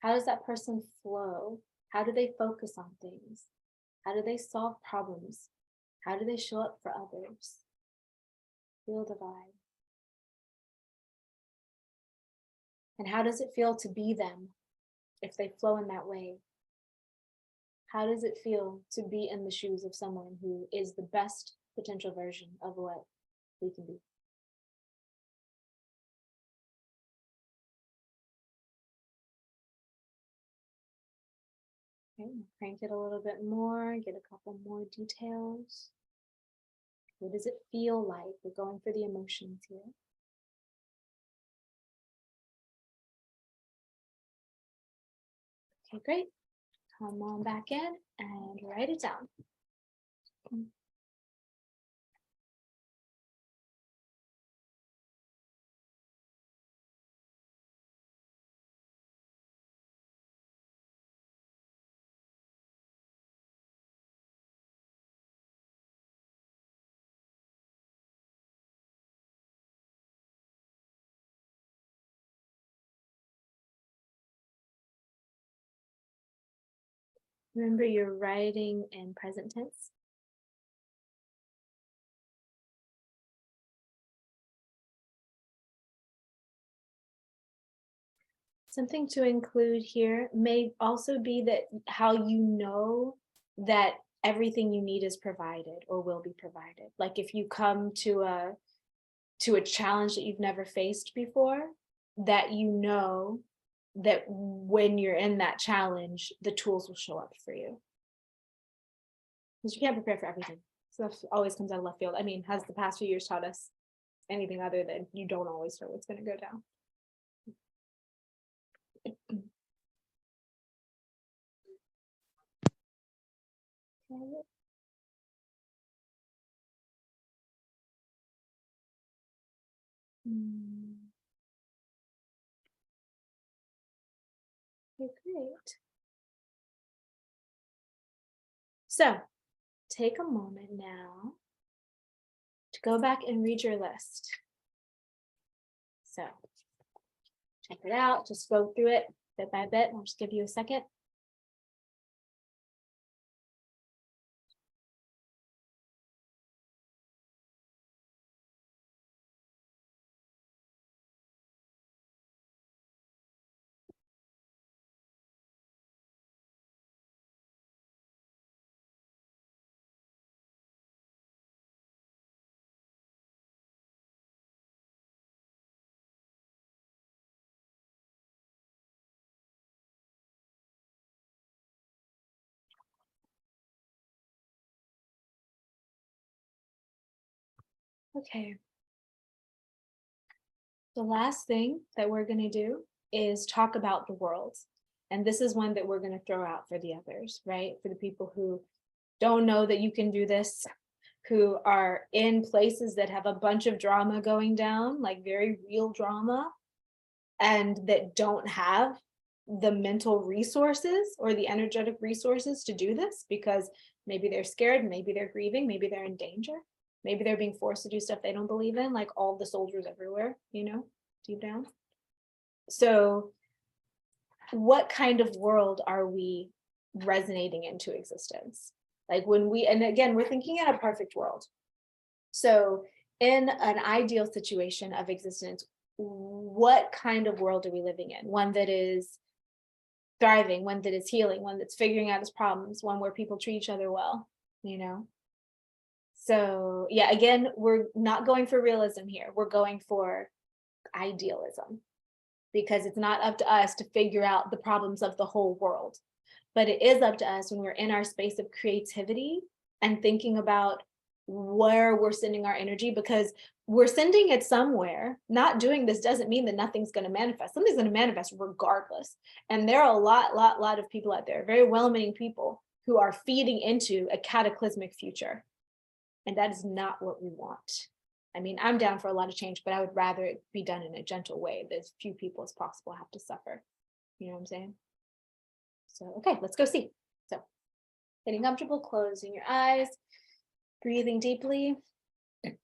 How does that person flow? How do they focus on things? How do they solve problems? How do they show up for others? Feel the vibe. And how does it feel to be them if they flow in that way? How does it feel to be in the shoes of someone who is the best potential version of what we can be? Okay, crank it a little bit more, get a couple more details. What does it feel like? We're going for the emotions here. Okay, great. Come on back in and write it down. Remember, you're writing in present tense. Something to include here may also be that how you know that everything you need is provided or will be provided. Like if you come to a challenge that you've never faced before, that you know that when you're in that challenge, the tools will show up for you. Because you can't prepare for everything. Stuff always comes out of left field. I mean, has the past few years taught us anything other than you don't always know what's going to go down? Okay. Okay, great. So take a moment now to go back and read your list. So check it out, just go through it bit by bit. I'll just give you a second. Okay. The last thing that we're going to do is talk about the world. And this is one that we're going to throw out for the others, right? For the people who don't know that you can do this, who are in places that have a bunch of drama going down, like very real drama, and that don't have the mental resources or the energetic resources to do this because maybe they're scared, maybe they're grieving, maybe they're in danger, maybe they're being forced to do stuff they don't believe in, like all the soldiers everywhere, deep down. So, what kind of world are we resonating into existence? Like when we, and again, we're thinking in a perfect world. So, in an ideal situation of existence, what kind of world are we living in? One that is thriving, one that is healing, one that's figuring out its problems, one where people treat each other well, you know? So, yeah, again, we're not going for realism here. We're going for idealism because it's not up to us to figure out the problems of the whole world. But it is up to us when we're in our space of creativity and thinking about where we're sending our energy, because we're sending it somewhere. Not doing this doesn't mean that nothing's going to manifest. Something's going to manifest regardless. And there are a lot of people out there, very well-meaning people, who are feeding into a cataclysmic future. And that is not what we want. I mean, I'm down for a lot of change, but I would rather it be done in a gentle way that as few people as possible have to suffer. You know what I'm saying? So, okay, let's go see. So, getting comfortable, closing your eyes, breathing deeply.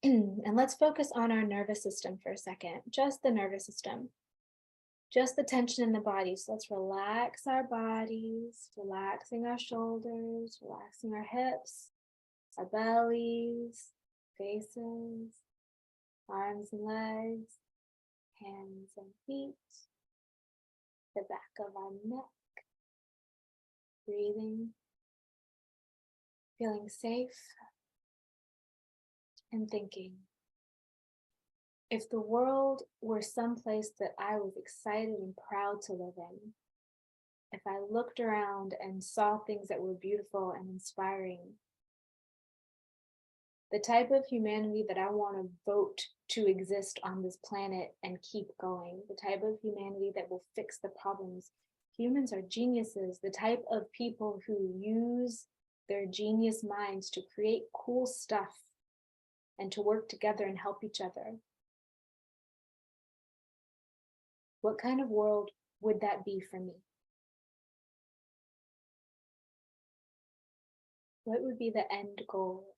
And let's focus on our nervous system for a second, just the nervous system, just the tension in the body. So let's relax our bodies, relaxing our shoulders, relaxing our hips, our bellies, faces, arms and legs, hands and feet, the back of our neck, breathing, feeling safe, and thinking, if the world were someplace that I was excited and proud to live in, if I looked around and saw things that were beautiful and inspiring, the type of humanity that I want to vote to exist on this planet and keep going, the type of humanity that will fix the problems. Humans are geniuses, the type of people who use their genius minds to create cool stuff and to work together and help each other. What kind of world would that be for me? What would be the end goal?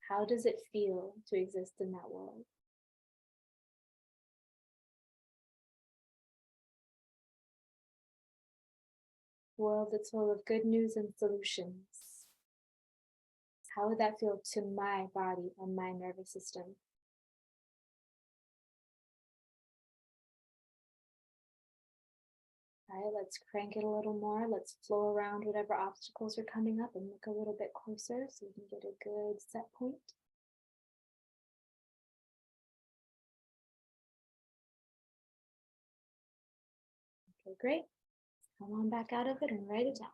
How does it feel to exist in that world? A world that's full of good news and solutions. How would that feel to my body and my nervous system? All right, let's crank it a little more. Let's flow around whatever obstacles are coming up and look a little bit closer so we can get a good set point. Okay, great. Come on back out of it and write it down.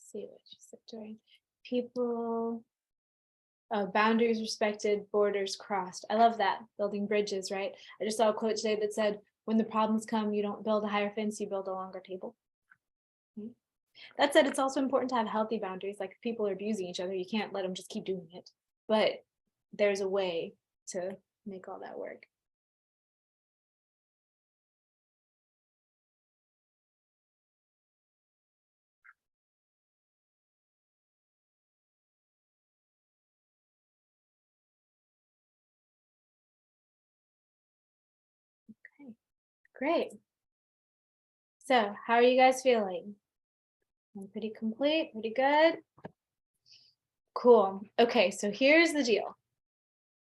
Let's see what she said during people. Boundaries respected, borders crossed. I love that. Building bridges, right? I just saw a quote today that said, when the problems come, you don't build a higher fence, you build a longer table. That said, it's also important to have healthy boundaries. Like if people are abusing each other, you can't let them just keep doing it. But there's a way to make all that work. Okay, great. So how are you guys feeling? I'm pretty complete, pretty good. Cool. Okay, so here's the deal.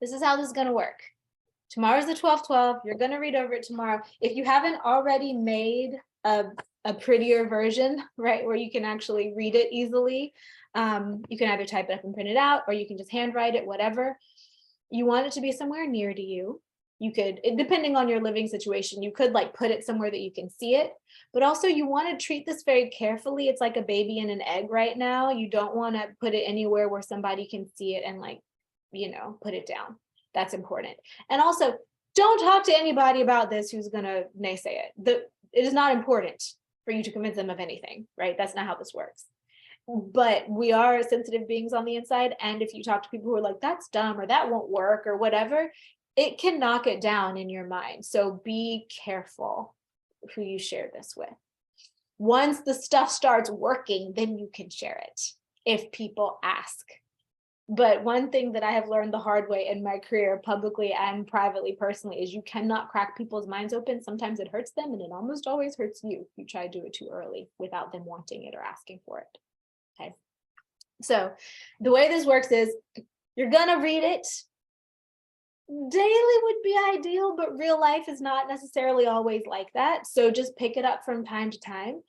This is how this is going to work. Tomorrow's the 12/12. You're going to read over it tomorrow. If you haven't already made a prettier version, right, where you can actually read it easily, you can either type it up and print it out, or you can just handwrite it, whatever. You want it to be somewhere near to you. You could, depending on your living situation, you could like put it somewhere that you can see it, but also you want to treat this very carefully. It's like a baby in an egg right now. You don't want to put it anywhere where somebody can see it and like, put it down. That's important. And also, don't talk to anybody about this who's going to naysay it. It is not important for you to convince them of anything, right? That's not how this works. But we are sensitive beings on the inside. And if you talk to people who are like, that's dumb, or that won't work, or whatever, it can knock it down in your mind. So be careful who you share this with. Once the stuff starts working, then you can share it if people ask. But one thing that I have learned the hard way in my career, publicly and privately, personally, is you cannot crack people's minds open. Sometimes it hurts them, and it almost always hurts you if you try to do it too early without them wanting it or asking for it. Okay. So the way this works is you're gonna read it. Daily would be ideal, but real life is not necessarily always like that. So just pick it up from time to time.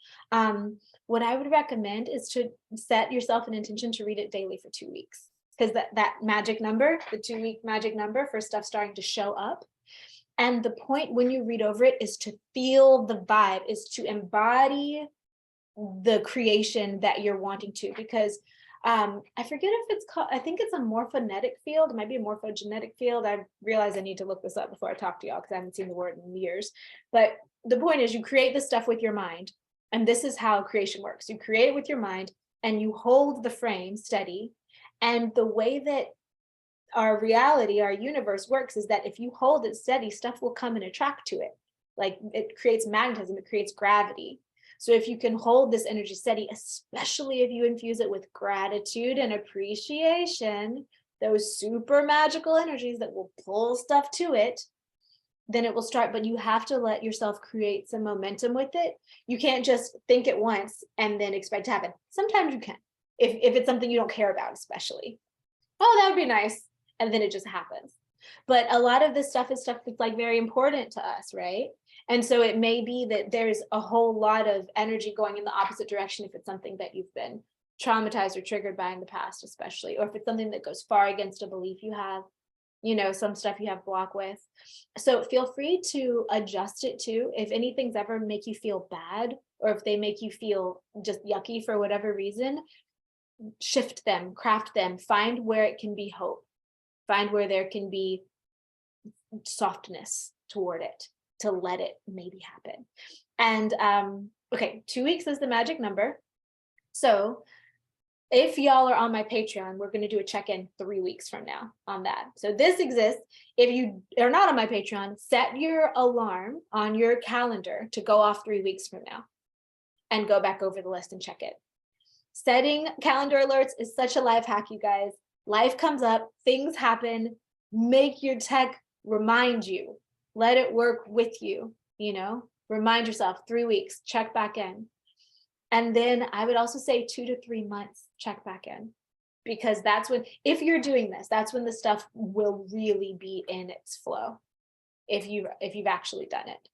What I would recommend is to set yourself an intention to read it daily for 2 weeks, because that magic number, the 2-week magic number for stuff starting to show up. And the point when you read over it is to feel the vibe, is to embody the creation that you're wanting to, because I forget if it's called, I think it's a morphogenetic field. It might be a morphogenetic field. I realize I need to look this up before I talk to y'all, because I haven't seen the word in years. But the point is, you create this stuff with your mind. And this is how creation works. You create it with your mind and you hold the frame steady. And the way that our reality, our universe works is that if you hold it steady, stuff will come and attract to it. Like it creates magnetism, it creates gravity. So if you can hold this energy steady, especially if you infuse it with gratitude and appreciation, those super magical energies that will pull stuff to it, then it will start. But you have to let yourself create some momentum with it. You can't just think it once and then expect to happen. Sometimes you can, if it's something you don't care about, especially. Oh, that would be nice. And then it just happens. But a lot of this stuff is stuff that's like very important to us, right? And so it may be that there's a whole lot of energy going in the opposite direction if it's something that you've been traumatized or triggered by in the past, especially, or if it's something that goes far against a belief you have, some stuff you have block with. So feel free to adjust it too. If anything's ever make you feel bad, or if they make you feel just yucky for whatever reason, shift them, craft them, find where it can be hope, find where there can be softness toward it, to let it maybe happen. And okay, 2 weeks is the magic number. So if y'all are on my Patreon, we're going to do a check-in 3 weeks from now on that. So this exists. If you are not on my Patreon, set your alarm on your calendar to go off 3 weeks from now and go back over the list and check it. Setting calendar alerts is such a life hack, you guys. Life comes up, things happen, make your tech remind you, let it work with you, remind yourself 3 weeks, check back in. And then I would also say 2 to 3 months, check back in, because that's when, if you're doing this, that's when the stuff will really be in its flow, if you've actually done it.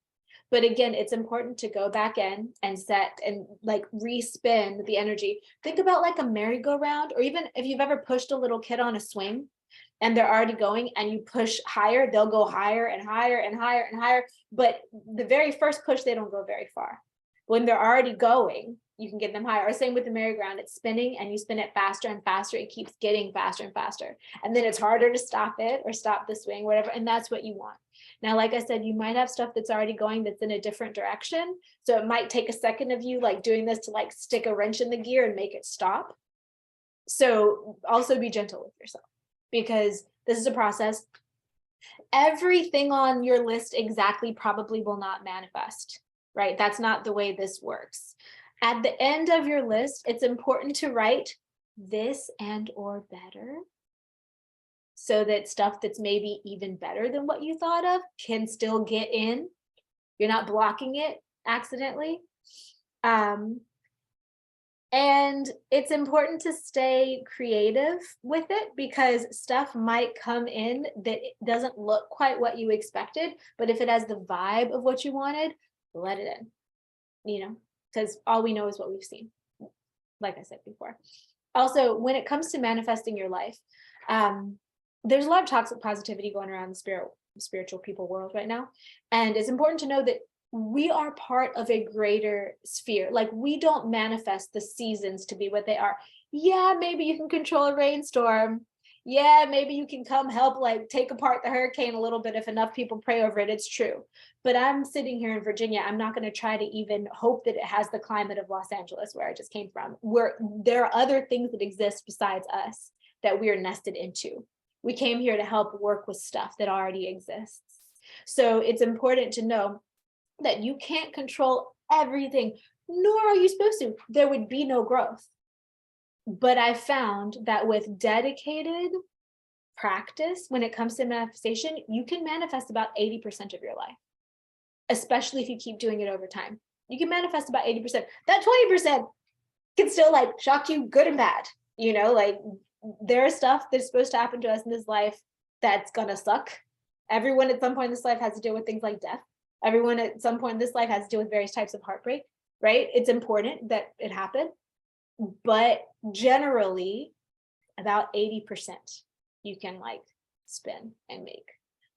But again, it's important to go back in and set and like respin the energy. Think about like a merry-go-round, or even if you've ever pushed a little kid on a swing and they're already going and you push higher, they'll go higher and higher and higher and higher. But the very first push, they don't go very far. When they're already going, you can get them higher. Or same with the merry-go-round, it's spinning and you spin it faster and faster. It keeps getting faster and faster. And then it's harder to stop it or stop the swing, whatever. And that's what you want. Now, like I said, you might have stuff that's already going that's in a different direction. So it might take a second of you like doing this to like stick a wrench in the gear and make it stop. So also be gentle with yourself, because this is a process. Everything on your list exactly probably will not manifest, right? That's not the way this works. At the end of your list, it's important to write this and or better, so that stuff that's maybe even better than what you thought of can still get in. You're not blocking it accidentally. And it's important to stay creative with it because stuff might come in that it doesn't look quite what you expected, but if it has the vibe of what you wanted, let it in, because all we know is what we've seen, like I said before. Also, when it comes to manifesting your life, there's a lot of toxic positivity going around the spiritual people world right now. And it's important to know that we are part of a greater sphere. Like, we don't manifest the seasons to be what they are. Yeah, maybe you can control a rainstorm. Yeah, maybe you can come help, like, take apart the hurricane a little bit if enough people pray over it. It's true. But I'm sitting here in Virginia. I'm not going to try to even hope that it has the climate of Los Angeles, where I just came from, where there are other things that exist besides us that we are nested into. We came here to help work with stuff that already exists. So it's important to know that you can't control everything, nor are you supposed to. There would be no growth. But I found that with dedicated practice, when it comes to manifestation, you can manifest about 80% of your life, especially if you keep doing it over time. You can manifest about 80%. That 20% can still, like, shock you good and bad. Like, there is stuff that's supposed to happen to us in this life that's gonna suck. Everyone at some point in this life has to deal with things like death. Everyone at some point in this life has to deal with various types of heartbreak, right? It's important that it happen, but generally about 80% you can, like, spin and make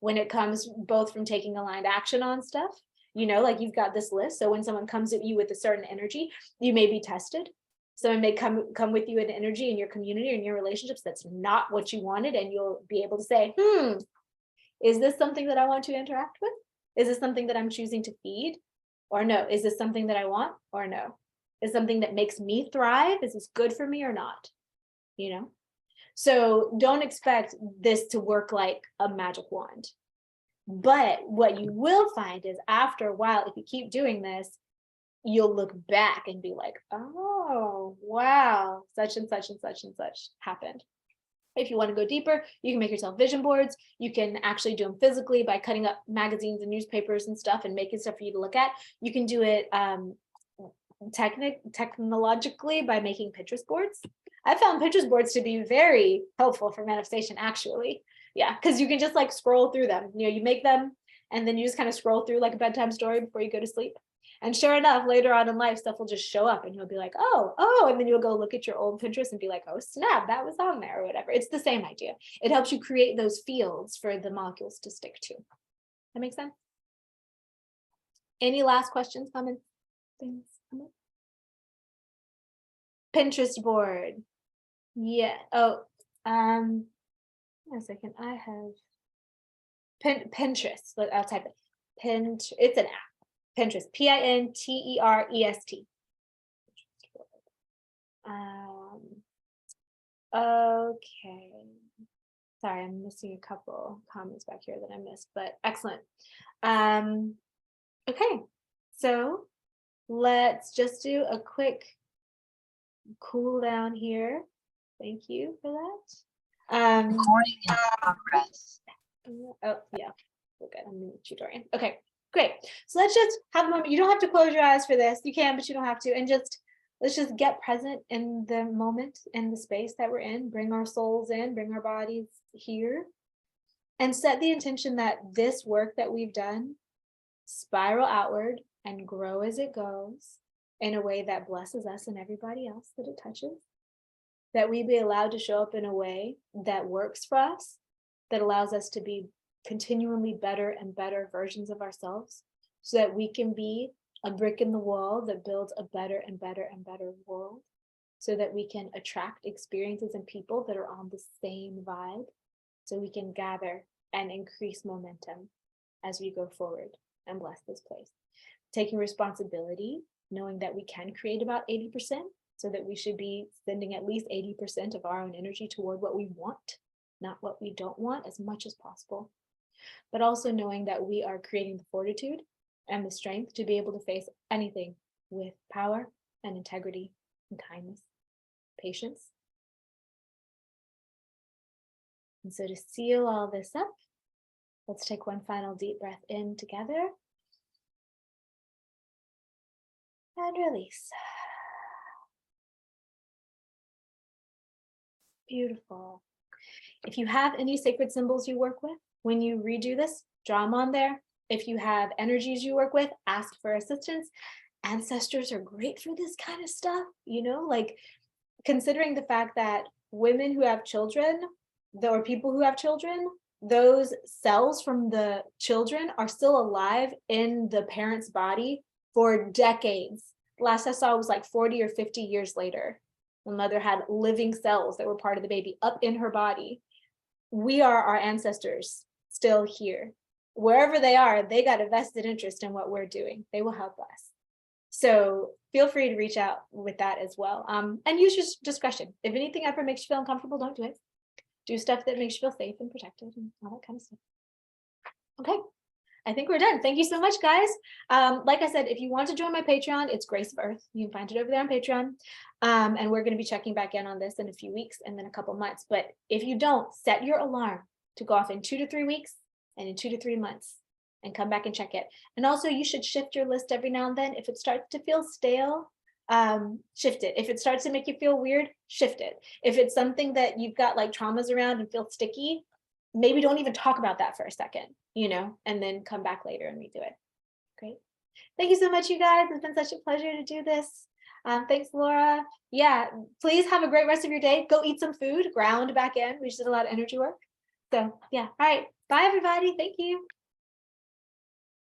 when it comes both from taking aligned action on stuff, like you've got this list. So when someone comes at you with a certain energy, you may be tested. Someone may come with you in energy in your community or in your relationships that's not what you wanted, and you'll be able to say, is this something that I want to interact with? Is this something that I'm choosing to feed? Or no? Is this something that I want? Or no? Is something that makes me thrive? Is this good for me or not? So don't expect this to work like a magic wand. But what you will find is, after a while, if you keep doing this, you'll look back and be like, oh, wow, such and such and such and such happened. If you want to go deeper, you can make yourself vision boards. You can actually do them physically by cutting up magazines and newspapers and stuff and making stuff for you to look at. You can do it technologically by making Pinterest boards. I found Pinterest boards to be very helpful for manifestation, actually. Yeah, because you can just, like, scroll through them. You make them and then you just kind of scroll through like a bedtime story before you go to sleep. And sure enough, later on in life, stuff will just show up and you'll be like, oh, and then you'll go look at your old Pinterest and be like, oh, snap, that was on there or whatever. It's the same idea. It helps you create those fields for the molecules to stick to. That makes sense? Any last questions, comments, things? Pinterest board. Yeah. Oh, a second. I have Pinterest. I'll type it. It's an app. Pinterest, Pinterest. Okay. Sorry, I'm missing a couple comments back here that I missed, but excellent. Okay, so let's just do a quick cool down here. Thank you for that. Recording in progress. Oh, yeah. Okay, I'm in the tutorial. Okay, great. So let's just have a moment. You don't have to close your eyes for this. You can, but you don't have to. And let's just get present in the moment, in the space that we're in. Bring our souls in, bring our bodies here, and set the intention that this work that we've done spiral outward and grow as it goes in a way that blesses us and everybody else that it touches. That we be allowed to show up in a way that works for us, that allows us to be continually better and better versions of ourselves, so that we can be a brick in the wall that builds a better and better and better world, so that we can attract experiences and people that are on the same vibe, so we can gather and increase momentum as we go forward and bless this place. Taking responsibility, knowing that we can create about 80%, so that we should be sending at least 80% of our own energy toward what we want, not what we don't want, as much as possible. But also knowing that we are creating the fortitude and the strength to be able to face anything with power and integrity and kindness, patience. And so to seal all this up, let's take one final deep breath in together and release. Beautiful. If you have any sacred symbols you work with, when you redo this, draw them on there. If you have energies you work with, ask for assistance. Ancestors are great for this kind of stuff, you know, like considering the fact that women who have children, or people who have children, those cells from the children are still alive in the parent's body for decades. Last I saw was like 40 or 50 years later. The mother had living cells that were part of the baby up in her body. We are our ancestors still here. Wherever they are, they got a vested interest in what we're doing. They will help us. So feel free to reach out with that as well. And use your discretion. If anything ever makes you feel uncomfortable, don't do it. Do stuff that makes you feel safe and protected and all that kind of stuff. Okay, I think we're done. Thank you so much, guys. Like I said, if you want to join my Patreon, it's Grace of Earth. You can find it over there on Patreon. And we're going to be checking back in on this in a few weeks and then a couple months. But if you don't, set your alarm to go off in 2 to 3 weeks and in 2 to 3 months and come back and check it. And also you should shift your list every now and then. If it starts to feel stale, shift it. If it starts to make you feel weird, shift it. If it's something that you've got like traumas around and feel sticky, maybe don't even talk about that for a second, you know, and then come back later and redo it. Great. Thank you so much, you guys. It's been such a pleasure to do this. Thanks, Laura. Yeah, please have a great rest of your day. Go eat some food, ground back in. We just did a lot of energy work. So yeah, all right. Bye, everybody. Thank you.